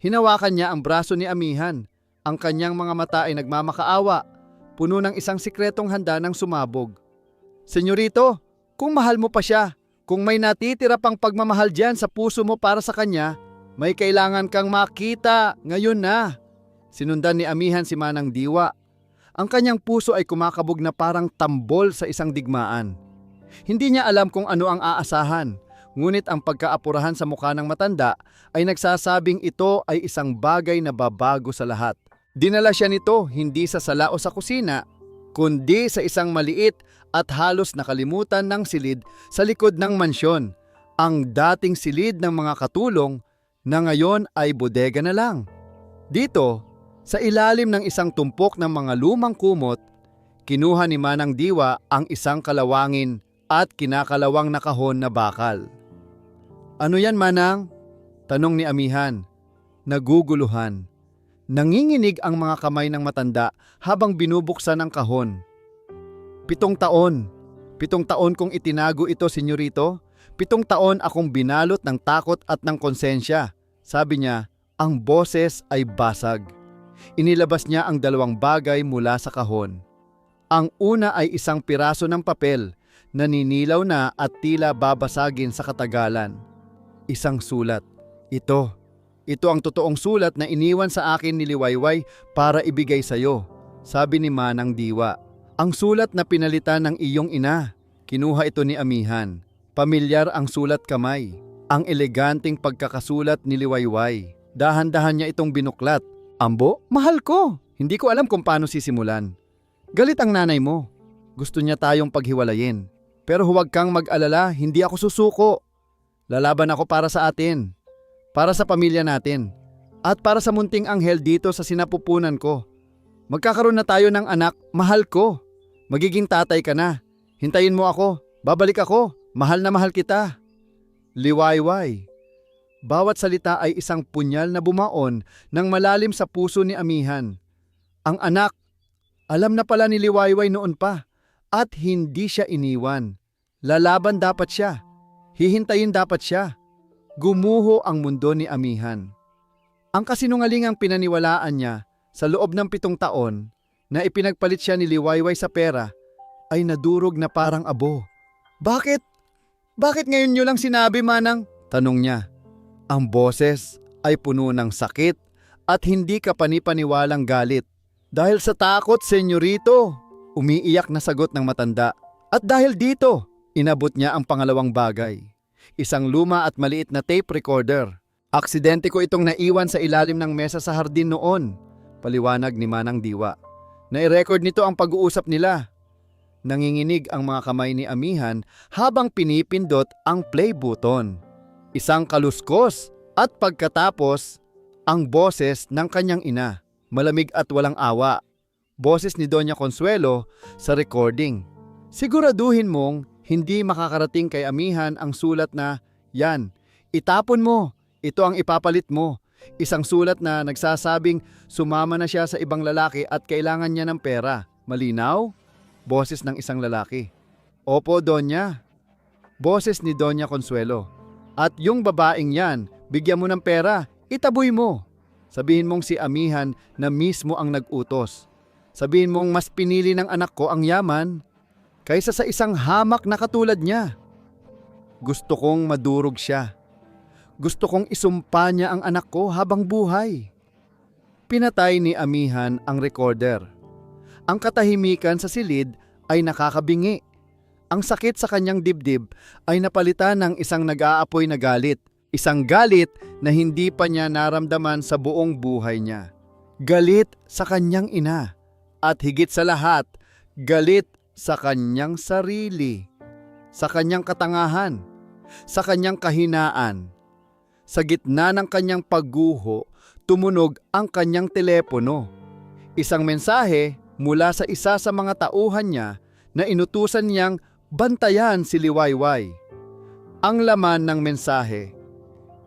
Hinawakan niya ang braso ni Amihan. Ang kanyang mga mata ay nagmamakaawa, puno ng isang sikretong handa ng sumabog. "Senyorito, kung mahal mo pa siya, kung may natitira pang pagmamahal diyan sa puso mo para sa kanya, may kailangan kang makita ngayon na." Sinundan ni Amihan si Manang Diwa. Ang kanyang puso ay kumakabog na parang tambol sa isang digmaan. Hindi niya alam kung ano ang aasahan, ngunit ang pagkaapurahan sa mukha ng matanda ay nagsasabing ito ay isang bagay na babago sa lahat. Dinala siya nito hindi sa sala o sa kusina, kundi sa isang maliit at halos nakalimutan ng silid sa likod ng mansyon. Ang dating silid ng mga katulong na ngayon ay bodega na lang. Dito, sa ilalim ng isang tumpok ng mga lumang kumot, kinuha ni Manang Diwa ang isang kalawangin at kinakalawang na kahon na bakal. "Ano yan, Manang?" tanong ni Amihan. Naguguluhan. Nanginginig ang mga kamay ng matanda habang binubuksan ang kahon. 7 taon. 7 taon kong itinago ito, senyorito. 7 taon akong binalot ng takot at ng konsensya. Sabi niya, ang boses ay basag. Inilabas niya ang 2 bagay mula sa kahon. Ang una ay isang piraso ng papel, naninilaw na at tila babasagin sa katagalan. Isang sulat. Ito ang totoong sulat na iniwan sa akin ni Liwayway para ibigay sa iyo, sabi ni Manang Diwa. Ang sulat na pinalitan ng iyong ina. Kinuha ito ni Amihan. Pamilyar ang sulat kamay, ang eleganting pagkakasulat ni Liwayway. Dahan-dahan niya itong binuklat. Ambo, mahal ko. Hindi ko alam kung paano sisimulan. Galit ang nanay mo. Gusto niya tayong paghiwalayin. Pero huwag kang mag-alala, hindi ako susuko. Lalaban ako para sa atin. Para sa pamilya natin. At para sa munting anghel dito sa sinapupunan ko. Magkakaroon na tayo ng anak, mahal ko. Magiging tatay ka na. Hintayin mo ako, babalik ako. Mahal na mahal kita. Liwayway. Bawat salita ay isang punyal na bumaon ng malalim sa puso ni Amihan. Ang anak, alam na pala ni Liwayway noon pa at hindi siya iniwan. Lalaban dapat siya. Hihintayin dapat siya. Gumuho ang mundo ni Amihan. Ang kasinungalingang pinaniwalaan niya sa loob ng 7 taon na ipinagpalit siya ni Liwayway sa pera ay nadurog na parang abo. Bakit? Bakit ngayon niyo lang sinabi, Manang? Tanong niya. Ang boses ay puno ng sakit at hindi kapanipaniwalang galit. Dahil sa takot, senyorito, umiiyak na sagot ng matanda. At dahil dito, inabot niya ang pangalawang bagay. Isang luma at maliit na tape recorder. Aksidente ko itong naiwan sa ilalim ng mesa sa hardin noon, paliwanag ni Manang Diwa. Nai-record nito ang pag-uusap nila. Nanginginig ang mga kamay ni Amihan habang pinipindot ang play button. Isang kaluskos at pagkatapos, ang boses ng kanyang ina, malamig at walang awa. Boses ni Doña Consuelo sa recording. Siguraduhin mong hindi makakarating kay Amihan ang sulat na, yan, itapon mo, ito ang ipapalit mo. Isang sulat na nagsasabing sumama na siya sa ibang lalaki at kailangan niya ng pera. Malinaw? Boses ng isang lalaki. Opo, Donya. Boses ni Doña Consuelo. At yung babaeng yan, bigyan mo ng pera, itaboy mo. Sabihin mong si Amihan na mismo ang nag-utos. Sabihin mong mas pinili ng anak ko ang yaman kaysa sa isang hamak na katulad niya. Gusto kong madurog siya. Gusto kong isumpa niya ang anak ko habang buhay. Pinatay ni Amihan ang recorder. Ang katahimikan sa silid ay nakakabingi. Ang sakit sa kanyang dibdib ay napalitan ng isang nag-aapoy na galit. Isang galit na hindi pa niya naramdaman sa buong buhay niya. Galit sa kanyang ina. At higit sa lahat, galit sa kanyang sarili. Sa kanyang katangahan. Sa kanyang kahinaan. Sa gitna ng kanyang pagguho, tumunog ang kanyang telepono. Isang mensahe mula sa isa sa mga tauhan niya na inutusan niyang bantayan si Liwayway. Ang laman ng mensahe,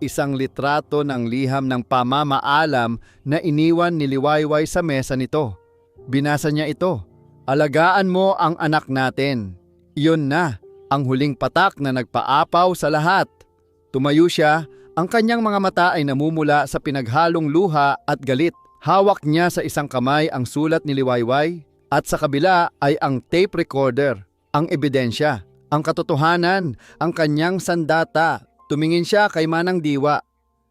isang litrato ng liham ng pamamaalam na iniwan ni Liwayway sa mesa nito. Binasa niya ito, alagaan mo ang anak natin. Iyon na, ang huling patak na nagpaapaw sa lahat. Tumayo siya, ang kanyang mga mata ay namumula sa pinaghalong luha at galit. Hawak niya sa isang kamay ang sulat ni Liwayway at sa kabila ay ang tape recorder, ang ebidensya, ang katotohanan, ang kanyang sandata. Tumingin siya kay Manang Diwa.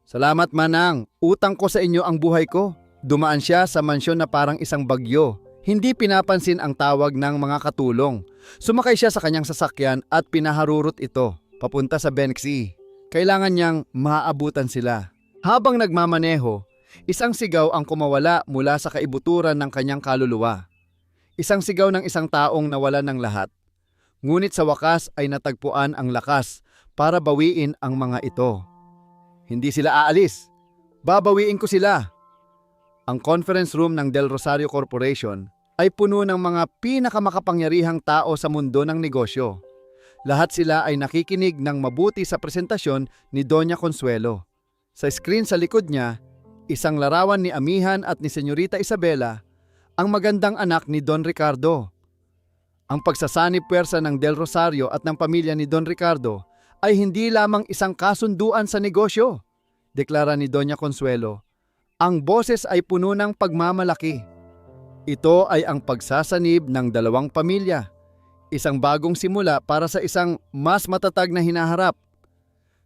Salamat, Manang, utang ko sa inyo ang buhay ko. Dumaan siya sa mansyon na parang isang bagyo. Hindi pinapansin ang tawag ng mga katulong. Sumakay siya sa kanyang sasakyan at pinaharurot ito, papunta sa Benxi. Kailangan niyang maabutan sila. Habang nagmamaneho, isang sigaw ang kumawala mula sa kaibuturan ng kanyang kaluluwa. Isang sigaw ng isang taong nawalan ng lahat. Ngunit sa wakas ay natagpuan ang lakas para bawiin ang mga ito. Hindi sila aalis. Babawiin ko sila. Ang conference room ng Del Rosario Corporation ay puno ng mga pinakamakapangyarihang tao sa mundo ng negosyo. Lahat sila ay nakikinig ng mabuti sa presentasyon ni Doña Consuelo. Sa screen sa likod niya, isang larawan ni Amihan at ni Senyorita Isabela, ang magandang anak ni Don Ricardo. Ang pagsasanib puwersa ng Del Rosario at ng pamilya ni Don Ricardo ay hindi lamang isang kasunduan sa negosyo, deklara ni Doña Consuelo. Ang boses ay puno ng pagmamalaki. Ito ay ang pagsasanib ng 2 pamilya, isang bagong simula para sa isang mas matatag na hinaharap.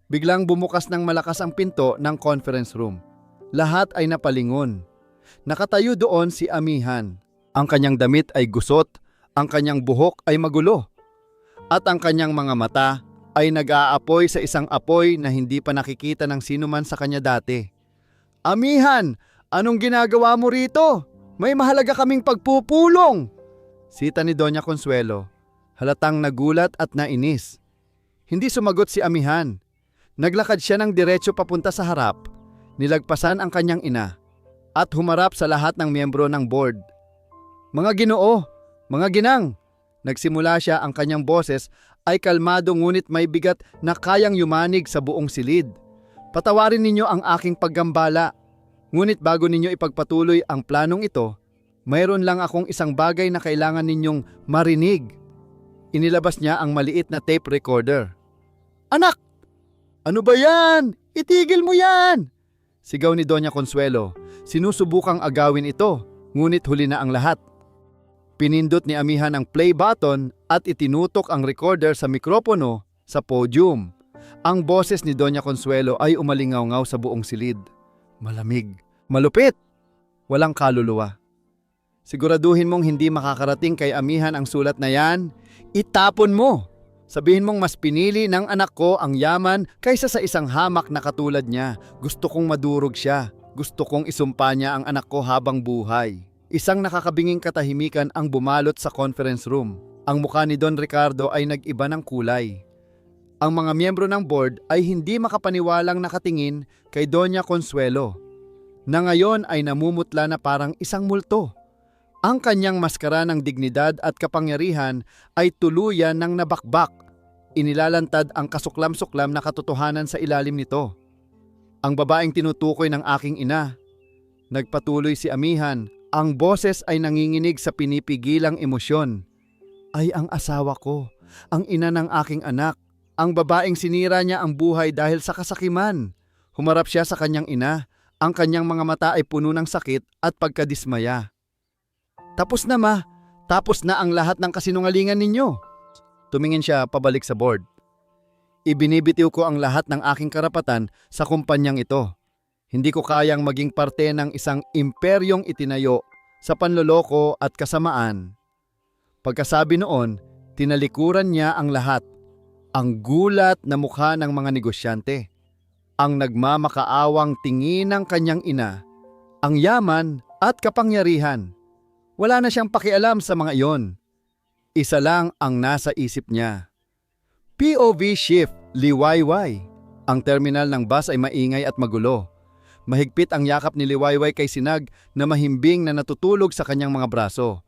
Biglang bumukas ng malakas ang pinto ng conference room. Lahat ay napalingon. Nakatayo doon si Amihan. Ang kanyang damit ay gusot, ang kanyang buhok ay magulo, at ang kanyang mga mata ay nag-aapoy sa isang apoy na hindi pa nakikita ng sinuman sa kanya dati. Amihan, anong ginagawa mo rito? May mahalaga kaming pagpupulong! Sita ni Doña Consuelo, halatang nagulat at nainis. Hindi sumagot si Amihan. Naglakad siya ng diretso papunta sa harap, nilagpasan ang kanyang ina, at humarap sa lahat ng miyembro ng board. Mga Ginoo, mga ginang, nagsimula siya, ang kanyang boses ay kalmado ngunit may bigat na kayang yumanig sa buong silid. Patawarin ninyo ang aking paggambala. Ngunit bago ninyo ipagpatuloy ang planong ito, mayroon lang akong isang bagay na kailangan ninyong marinig. Inilabas niya ang maliit na tape recorder. Anak! Ano ba yan? Itigil mo yan! Sigaw ni Doña Consuelo. Sinusubukang agawin ito, ngunit huli na ang lahat. Pinindot ni Amihan ang play button at itinutok ang recorder sa mikropono sa podium. Ang boses ni Doña Consuelo ay umalingaw-ngaw sa buong silid. Malamig, malupit, walang kaluluwa. Siguraduhin mong hindi makakarating kay Amihan ang sulat na yan. Itapon mo! Sabihin mong mas pinili ng anak ko ang yaman kaysa sa isang hamak na katulad niya. Gusto kong madurog siya. Gusto kong isumpa niya ang anak ko habang buhay. Isang nakakabinging katahimikan ang bumalot sa conference room. Ang mukha ni Don Ricardo ay nag-iba ng kulay. Ang mga miyembro ng board ay hindi makapaniwalang nakatingin kay Doña Consuelo, na ngayon ay namumutla na parang isang multo. Ang kanyang maskara ng dignidad at kapangyarihan ay tuluyan ng nabakbak. Inilalantad ang kasuklam-suklam na katotohanan sa ilalim nito. Ang babaeng tinutukoy ng aking ina. Nagpatuloy si Amihan. Ang boses ay nanginginig sa pinipigilang emosyon. Ay ang asawa ko, ang ina ng aking anak. Ang babaeng sinira niya ang buhay dahil sa kasakiman. Humarap siya sa kanyang ina. Ang kanyang mga mata ay puno ng sakit at pagkadismaya. Tapos na ma, tapos na ang lahat ng kasinungalingan ninyo. Tumingin siya pabalik sa board. Ibinibitiw ko ang lahat ng aking karapatan sa kumpanyang ito. Hindi ko kayang maging parte ng isang imperyong itinayo sa panloloko at kasamaan. Pagkasabi noon, tinalikuran niya ang lahat. Ang gulat na mukha ng mga negosyante. Ang nagmamakaawang tingin ng kanyang ina. Ang yaman at kapangyarihan. Wala na siyang pakialam sa mga iyon. Isa lang ang nasa isip niya. POV shift, liwayway. Ang terminal ng bus ay maingay at magulo. Mahigpit ang yakap ni Liwayway kay Sinag na mahimbing na natutulog sa kanyang mga braso.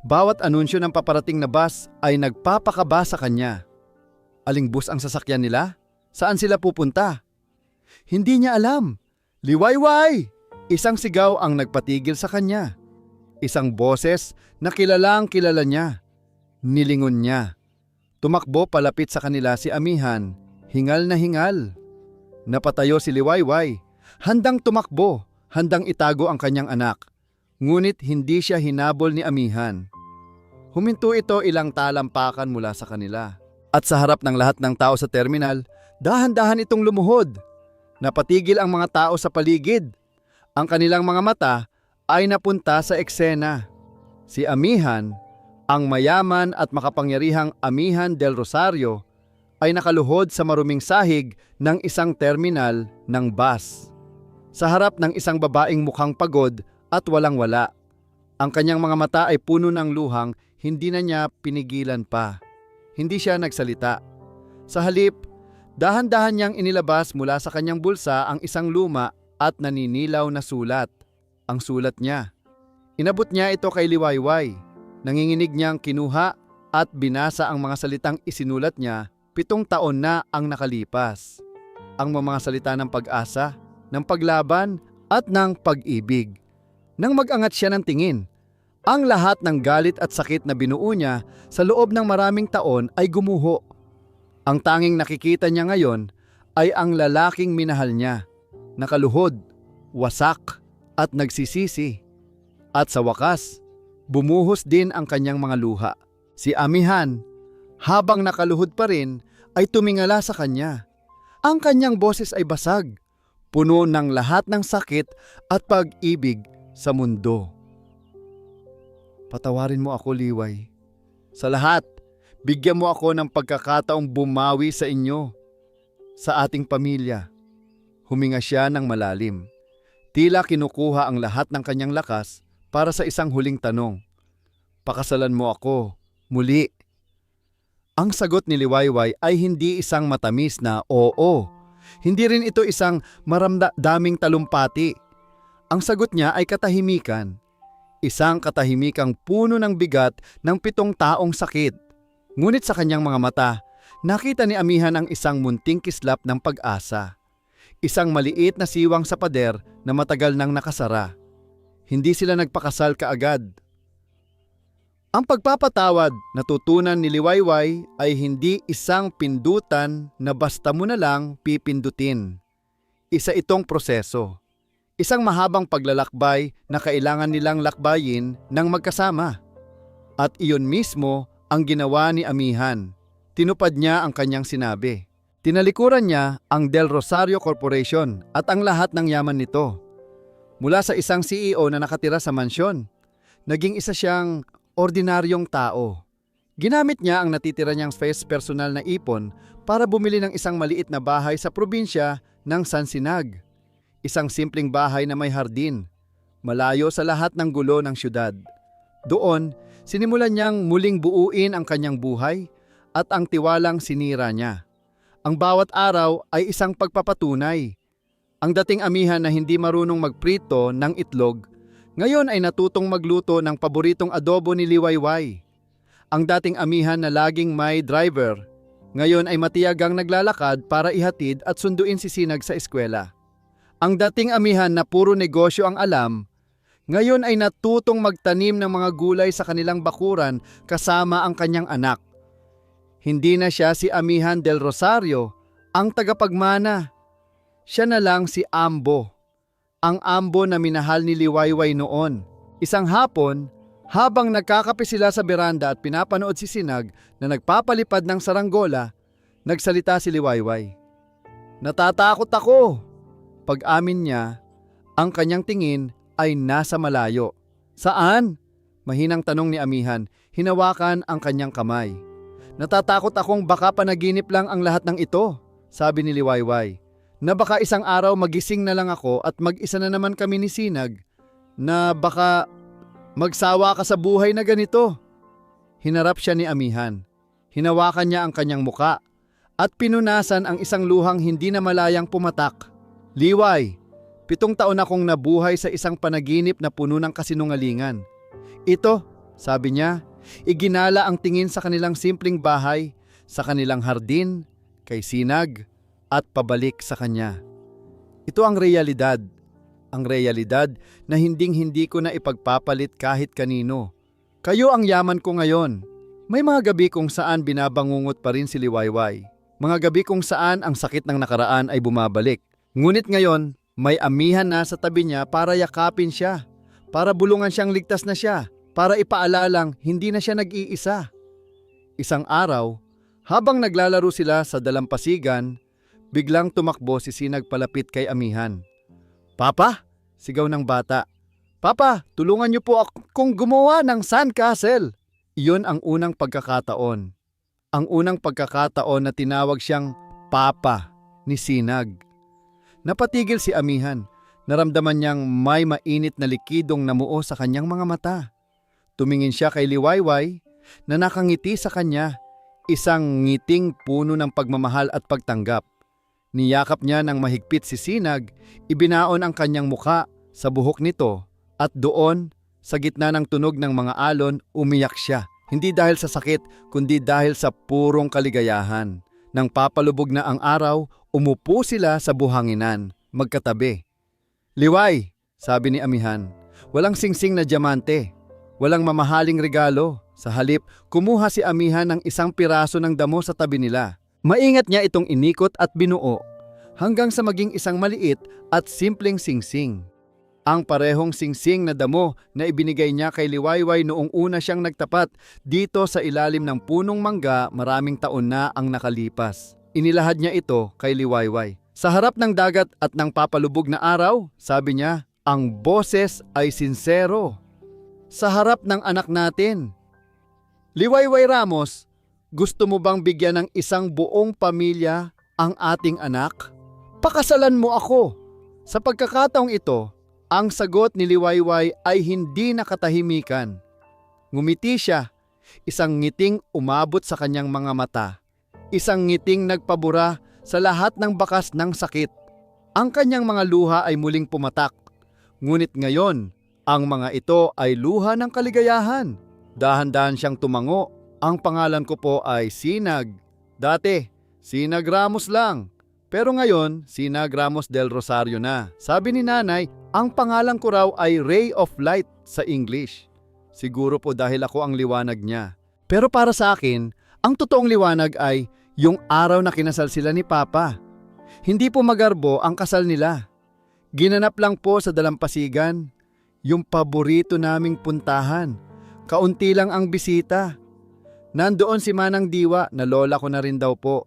Bawat anunsyo ng paparating na bus ay nagpapakaba sa kanya. Aling bus ang sasakyan nila? Saan sila pupunta? Hindi niya alam. Liwayway! Isang sigaw ang nagpatigil sa kanya. Isang boses na kilalang kilala niya. Nilingon niya. Tumakbo palapit sa kanila si Amihan, hingal na hingal. Napatayo si Liwayway, handang tumakbo, handang itago ang kanyang anak. Ngunit hindi siya hinabol ni Amihan. Huminto ito ilang talampakan mula sa kanila. At sa harap ng lahat ng tao sa terminal, dahan-dahan itong lumuhod. Napatigil ang mga tao sa paligid. Ang kanilang mga mata ay napunta sa eksena. Si Amihan, ang mayaman at makapangyarihang Amihan del Rosario, ay nakaluhod sa maruming sahig ng isang terminal ng bus. Sa harap ng isang babaeng mukhang pagod at walang-wala. Ang kanyang mga mata ay puno ng luhang, hindi na niya pinigilan pa. Hindi siya nagsalita. Sa halip, dahan-dahan niyang inilabas mula sa kanyang bulsa ang isang luma at naninilaw na sulat. Ang sulat niya. Inabot niya ito kay Liwayway. Nanginginig niyang kinuha at binasa ang mga salitang isinulat niya 7 taon na ang nakalipas. Ang mga salita ng pag-asa, ng paglaban at ng pag-ibig. Nang mag-angat siya ng tingin, ang lahat ng galit at sakit na binuo niya sa loob ng maraming taon ay gumuho. Ang tanging nakikita niya ngayon ay ang lalaking minahal niya, nakaluhod, wasak at nagsisisi. At sa wakas, bumuhos din ang kanyang mga luha. Si Amihan, habang nakaluhod pa rin, ay tumingala sa kanya. Ang kanyang boses ay basag, puno ng lahat ng sakit at pag-ibig sa mundo. Patawarin mo ako, Liway. Sa lahat, Bigyan mo ako ng pagkakataong bumawi sa inyo, sa ating pamilya. Huminga siya ng malalim. Tila kinukuha ang lahat ng kanyang lakas para sa isang huling tanong. Pakasalan mo ako, muli. Ang sagot ni Liwayway ay hindi isang matamis na oo. Hindi rin ito isang maramdaming talumpati. Ang sagot niya ay katahimikan. Isang katahimikang puno ng bigat ng 7 taong sakit. Ngunit sa kanyang mga mata, nakita ni Amihan ang isang munting kislap ng pag-asa. Isang maliit na siwang sa pader na matagal nang nakasara. Hindi sila nagpakasal kaagad. Ang pagpapatawad na tutunan ni Liwayway ay hindi isang pindutan na basta mo na lang pipindutin. Isa itong proseso. Isang mahabang paglalakbay na kailangan nilang lakbayin ng magkasama. At iyon mismo ang ginawa ni Amihan. Tinupad niya ang kanyang sinabi. Tinalikuran niya ang Del Rosario Corporation at ang lahat ng yaman nito. Mula sa isang CEO na nakatira sa mansyon, naging isa siyang ordinaryong tao. Ginamit niya ang natitira niyang personal na ipon para bumili ng isang maliit na bahay sa probinsya ng Sansinag. Isang simpleng bahay na may hardin, malayo sa lahat ng gulo ng syudad. Doon, sinimulan niyang muling buuin ang kanyang buhay at ang tiwalang sinira niya. Ang bawat araw ay isang pagpapatunay. Ang dating Amihan na hindi marunong magprito ng itlog, ngayon ay natutong magluto ng paboritong adobo ni Liwayway. Ang dating Amihan na laging may driver, ngayon ay matiyagang naglalakad para ihatid at sunduin si Sinag sa eskwela. Ang dating Amihan na puro negosyo ang alam, ngayon ay natutong magtanim ng mga gulay sa kanilang bakuran kasama ang kanyang anak. Hindi na siya si Amihan del Rosario, ang tagapagmana. Siya na lang si Ambo. Ang Ambo na minahal ni Liwayway noon. Isang hapon, habang nagkakape sila sa beranda at pinapanood si Sinag na nagpapalipad ng saranggola, nagsalita si Liwayway. Natatakot ako. Pag-amin niya, ang kanyang tingin ay nasa malayo. Saan? Mahinang tanong ni Amihan, hinawakan ang kanyang kamay. Natatakot akong baka panaginip lang ang lahat ng ito, sabi ni Liwayway. Na baka isang araw magising na lang ako at mag-isa na naman kami ni Sinag. Na baka magsawa ka sa buhay na ganito. Hinarap siya ni Amihan. Hinawakan niya ang kanyang muka at pinunasan ang isang luhang hindi na malayang pumatak. Liway, 7 taon akong nabuhay sa isang panaginip na puno ng kasinungalingan. Ito, sabi niya, iginala ang tingin sa kanilang simpleng bahay, sa kanilang hardin, kay Sinag, at pabalik sa kanya. Ito ang realidad. Ang realidad na hinding-hindi ko na ipagpapalit kahit kanino. Kayo ang yaman ko ngayon. May mga gabi kung saan binabangungot pa rin si Liwayway. Mga gabi kung saan ang sakit ng nakaraan ay bumabalik. Ngunit ngayon, may Amihan na sa tabi niya para yakapin siya, para bulungan siyang ligtas na siya, para ipaalalang hindi na siya nag-iisa. Isang araw, habang naglalaro sila sa dalampasigan, biglang tumakbo si Sinag palapit kay Amihan. Papa, sigaw ng bata. Papa, tulungan niyo po akong gumawa ng sandcastle. Iyon ang unang pagkakataon. Ang unang pagkakataon na tinawag siyang Papa ni Sinag. Napatigil si Amihan. Naramdaman niyang may mainit na likidong namuo sa kanyang mga mata. Tumingin siya kay Liwayway na nakangiti sa kanya, isang ngiting puno ng pagmamahal at pagtanggap. Niyakap niya ng mahigpit si Sinag, ibinaon ang kanyang muka sa buhok nito at doon, sa gitna ng tunog ng mga alon, umiyak siya. Hindi dahil sa sakit, kundi dahil sa purong kaligayahan. Nang papalubog na ang araw, umupo sila sa buhanginan, magkatabi. Liway, sabi ni Amihan, walang singsing na diamante, walang mamahaling regalo. Sa halip, kumuha si Amihan ng isang piraso ng damo sa tabi nila. Maingat niya itong inikot at binuo, hanggang sa maging isang maliit at simpleng singsing. Ang parehong singsing na damo na ibinigay niya kay Liwayway noong una siyang nagtapat dito sa ilalim ng punong mangga maraming taon na ang nakalipas. Inilahad niya ito kay Liwayway. Sa harap ng dagat at ng papalubog na araw, sabi niya, ang boses ay sinsero. Sa harap ng anak natin. Liwayway Ramos, Gusto mo bang bigyan ng isang buong pamilya ang ating anak? Pakasalan mo ako. Sa pagkakataong ito, ang sagot ni Liwayway ay hindi nakatahimikan. Ngumiti siya, isang ngiting umabot sa kanyang mga mata. Isang ngiting nagpabura sa lahat ng bakas ng sakit. Ang kanyang mga luha ay muling pumatak. Ngunit ngayon, ang mga ito ay luha ng kaligayahan. Dahan-dahan siyang tumango. Ang pangalan ko po ay Sinag. Dati, Sinag Ramos lang. Pero ngayon, Sinag Ramos del Rosario na. Sabi ni nanay, ang pangalan ko raw ay Ray of Light sa English. Siguro po dahil ako ang liwanag niya. Pero para sa akin, ang totoong liwanag ay yung araw na kinasal sila ni Papa. Hindi po magarbo ang kasal nila. Ginanap lang po sa dalampasigan. Yung paborito naming puntahan. Kaunti lang ang bisita. Nandoon si Manang Diwa na lola ko na rin daw po.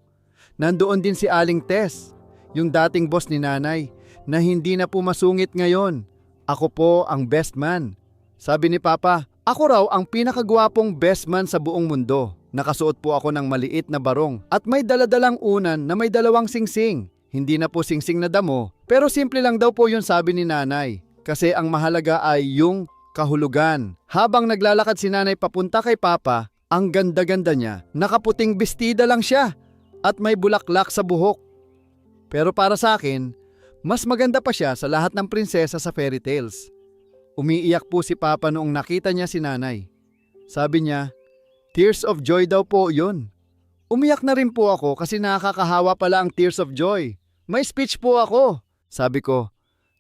Nandoon din si Aling Tess, yung dating boss ni nanay, na hindi na po masungit ngayon. Ako po ang best man. Sabi ni Papa, ako raw ang pinakagwapong best man sa buong mundo. Nakasuot po ako ng maliit na barong at may daladalang unan na may 2 singsing. Hindi na po singsing na damo, pero simple lang daw po yun, sabi ni nanay. Kasi ang mahalaga ay yung kahulugan. Habang naglalakad si nanay papunta kay Papa, ang ganda-ganda niya, nakaputing bestida lang siya at may bulaklak sa buhok. Pero para sa akin, mas maganda pa siya sa lahat ng prinsesa sa fairy tales. Umiiyak po si Papa noong nakita niya si nanay. Sabi niya, tears of joy daw po yun. Umiyak na rin po ako kasi nakakahawa pala ang tears of joy. May speech po ako. Sabi ko,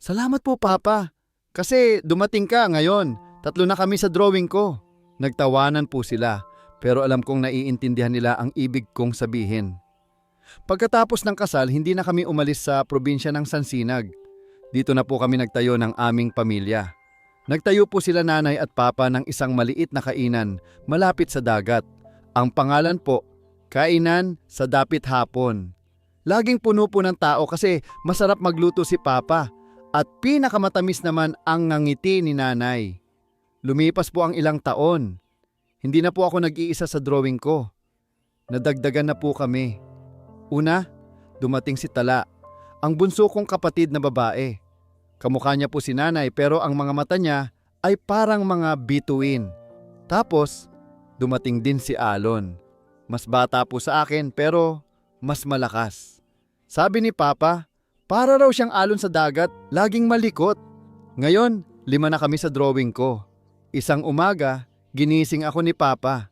salamat po Papa. Kasi dumating ka ngayon, 3 na kami sa drawing ko. Nagtawanan po sila. Pero alam kong naiintindihan nila ang ibig kong sabihin. Pagkatapos ng kasal, hindi na kami umalis sa probinsya ng Sansinag. Dito na po kami nagtayo ng aming pamilya. Nagtayo po sila nanay at papa ng isang maliit na kainan malapit sa dagat. Ang pangalan po, Kainan sa Dapit Hapon. Laging puno po ng tao kasi masarap magluto si Papa at pinakamatamis naman ang ngangiti ni nanay. Lumipas po ang ilang taon. Hindi na po ako nag-iisa sa drawing ko. Nadagdagan na po kami. Una, dumating si Tala, ang bunso kong kapatid na babae. Kamukha niya po si nanay pero ang mga mata niya ay parang mga bituin. Tapos, dumating din si Alon. Mas bata po sa akin pero mas malakas. Sabi ni Papa, para raw siyang alon sa dagat, laging malikot. Ngayon, 5 na kami sa drawing ko. Isang umaga, ginising ako ni Papa.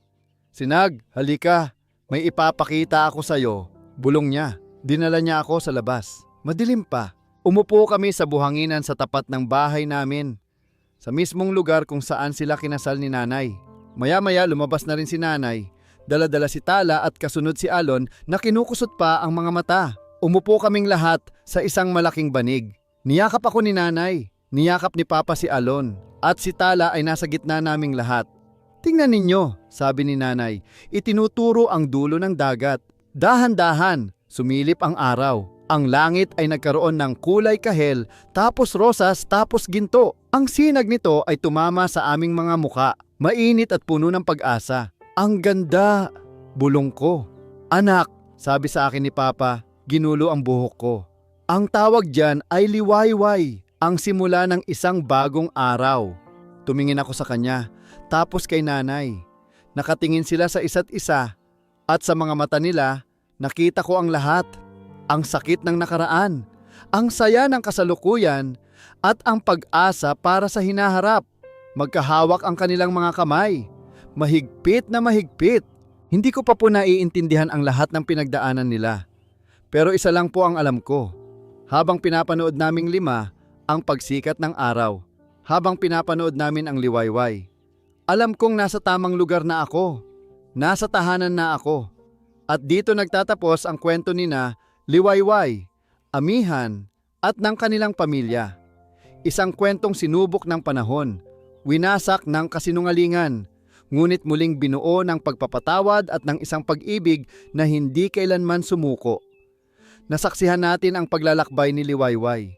Sinag, halika, may ipapakita ako sa'yo. Bulong niya. Dinala niya ako sa labas. Madilim pa. Umupo kami sa buhanginan sa tapat ng bahay namin. Sa mismong lugar kung saan sila kinasal ni nanay. Maya-maya lumabas na rin si nanay. Dala-dala si Tala at kasunod si Alon na kinukusot pa ang mga mata. Umupo kaming lahat sa isang malaking banig. Niyakap ako ni nanay. Niyakap ni Papa si Alon. At si Tala ay nasa gitna naming lahat. Tingnan ninyo, sabi ni nanay, itinuturo ang dulo ng dagat. Dahan-dahan, sumilip ang araw. Ang langit ay nagkaroon ng kulay kahel, tapos rosas, tapos ginto. Ang sinag nito ay tumama sa aming mga muka, mainit at puno ng pag-asa. Ang ganda, bulong ko. Anak, sabi sa akin ni Papa, ginulo ang buhok ko. Ang tawag diyan ay liwayway, ang simula ng isang bagong araw. Tumingin ako sa kanya. Tapos kay nanay. Nakatingin sila sa isa't isa at sa mga mata nila nakita ko ang lahat. Ang sakit ng nakaraan, ang saya ng kasalukuyan at ang pag-asa para sa hinaharap. Magkahawak ang kanilang mga kamay. Mahigpit na mahigpit. Hindi ko pa po naiintindihan ang lahat ng pinagdaanan nila. Pero isa lang po ang alam ko. Habang pinapanood naming 5 ang pagsikat ng araw. Habang pinapanood namin ang liwayway. Alam kong nasa tamang lugar na ako. Nasa tahanan na ako. At dito nagtatapos ang kwento nina Liwayway, Amihan at ng kanilang pamilya. Isang kwentong sinubok ng panahon, winasak ng kasinungalingan, ngunit muling binuo ng pagpapatawad at ng isang pag-ibig na hindi kailanman sumuko. Nasaksihan natin ang paglalakbay ni Liwayway.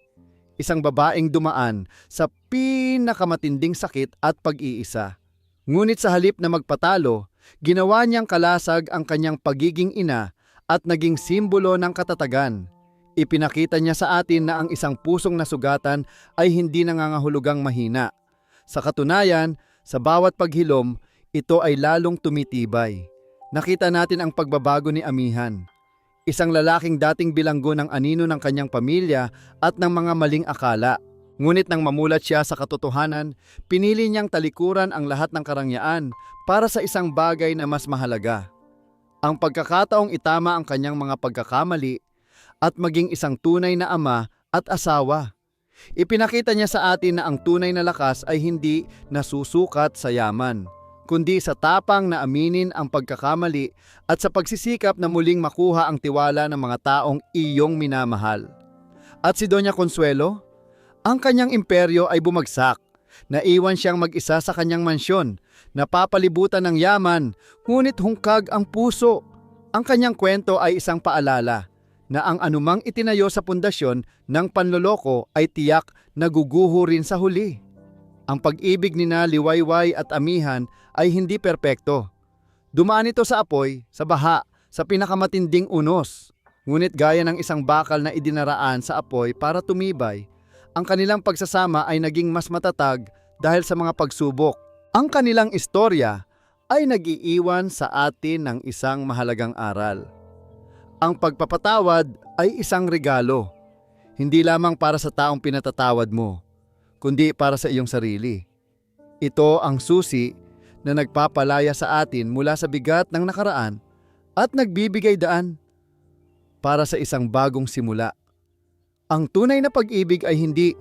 Isang babaeng dumaan sa pinakamatinding sakit at pag-iisa. Ngunit sa halip na magpatalo, Ginawa niyang kalasag ang kanyang pagiging ina at naging simbolo ng katatagan. Ipinakita niya sa atin na ang isang pusong nasugatan ay hindi nangangahulugang mahina. Sa katunayan, sa bawat paghilom, ito ay lalong tumitibay. Nakita natin ang pagbabago ni Amihan. Isang lalaking dating bilanggo ng anino ng kanyang pamilya at ng mga maling akala. Ngunit nang mamulat siya sa katotohanan, pinili niyang talikuran ang lahat ng karangyaan para sa isang bagay na mas mahalaga. Ang pagkakataong itama ang kanyang mga pagkakamali at maging isang tunay na ama at asawa. Ipinakita niya sa atin na ang tunay na lakas ay hindi nasusukat sa yaman, kundi sa tapang na aminin ang pagkakamali at sa pagsisikap na muling makuha ang tiwala ng mga taong iyong minamahal. At si Doña Consuelo? Ang kanyang imperyo ay bumagsak. Naiwan siyang mag-isa sa kanyang mansyon, napapalibutan ng yaman, ngunit hungkag ang puso. Ang kanyang kwento ay isang paalala na ang anumang itinayo sa pundasyon ng panloloko ay tiyak na guguho rin sa huli. Ang pag-ibig ni na Liwayway at Amihan ay hindi perpekto. Dumaan ito sa apoy, sa baha, sa pinakamatinding unos. Ngunit gaya ng isang bakal na idinaraan sa apoy para tumibay, ang kanilang pagsasama ay naging mas matatag dahil sa mga pagsubok. Ang kanilang istorya ay nag-iiwan sa atin ng isang mahalagang aral. Ang pagpapatawad ay isang regalo, hindi lamang para sa taong pinatatawad mo, kundi para sa iyong sarili. Ito ang susi na nagpapalaya sa atin mula sa bigat ng nakaraan at nagbibigay daan para sa isang bagong simula. Ang tunay na pag-ibig ay hindi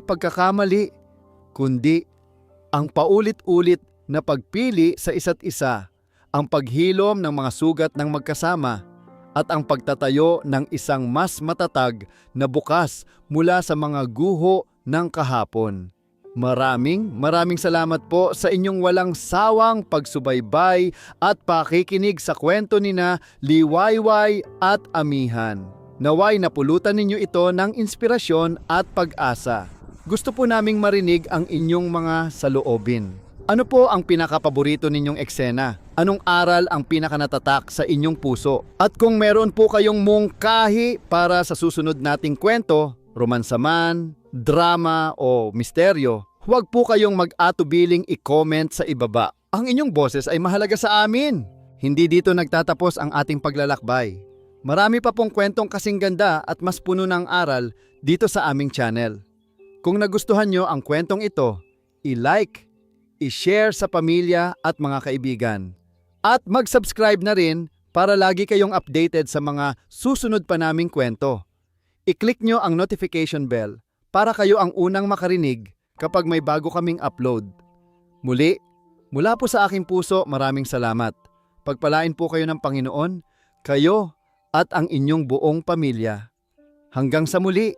pagkakamali, kundi ang paulit-ulit na pagpili sa isa't isa, ang paghilom ng mga sugat ng magkasama, at ang pagtatayo ng isang mas matatag na bukas mula sa mga guho ng kahapon. Maraming salamat po sa inyong walang sawang pagsubaybay at pakikinig sa kwento ni na Liwayway at Amihan. Naway napulutan ninyo ito ng inspirasyon at pag-asa. Gusto po naming marinig ang inyong mga saloobin. Ano po ang pinakapaborito ninyong eksena? Anong aral ang pinakanatatak sa inyong puso? At kung meron po kayong mungkahi para sa susunod nating kwento, romansa man, drama o misteryo, huwag po kayong mag-atubiling i-comment sa ibaba. Ang inyong boses ay mahalaga sa amin. Hindi dito nagtatapos ang ating paglalakbay. Marami pa pong kwentong kasing ganda at mas puno ng aral dito sa aming channel. Kung nagustuhan nyo ang kwentong ito, i-like, i-share sa pamilya at mga kaibigan. At mag-subscribe na rin para lagi kayong updated sa mga susunod pa naming kwento. I-click nyo ang notification bell para kayo ang unang makarinig kapag may bago kaming upload. Muli, mula po sa aking puso, maraming salamat. Pagpalain po kayo ng Panginoon, kayo at ang inyong buong pamilya. Hanggang sa muli!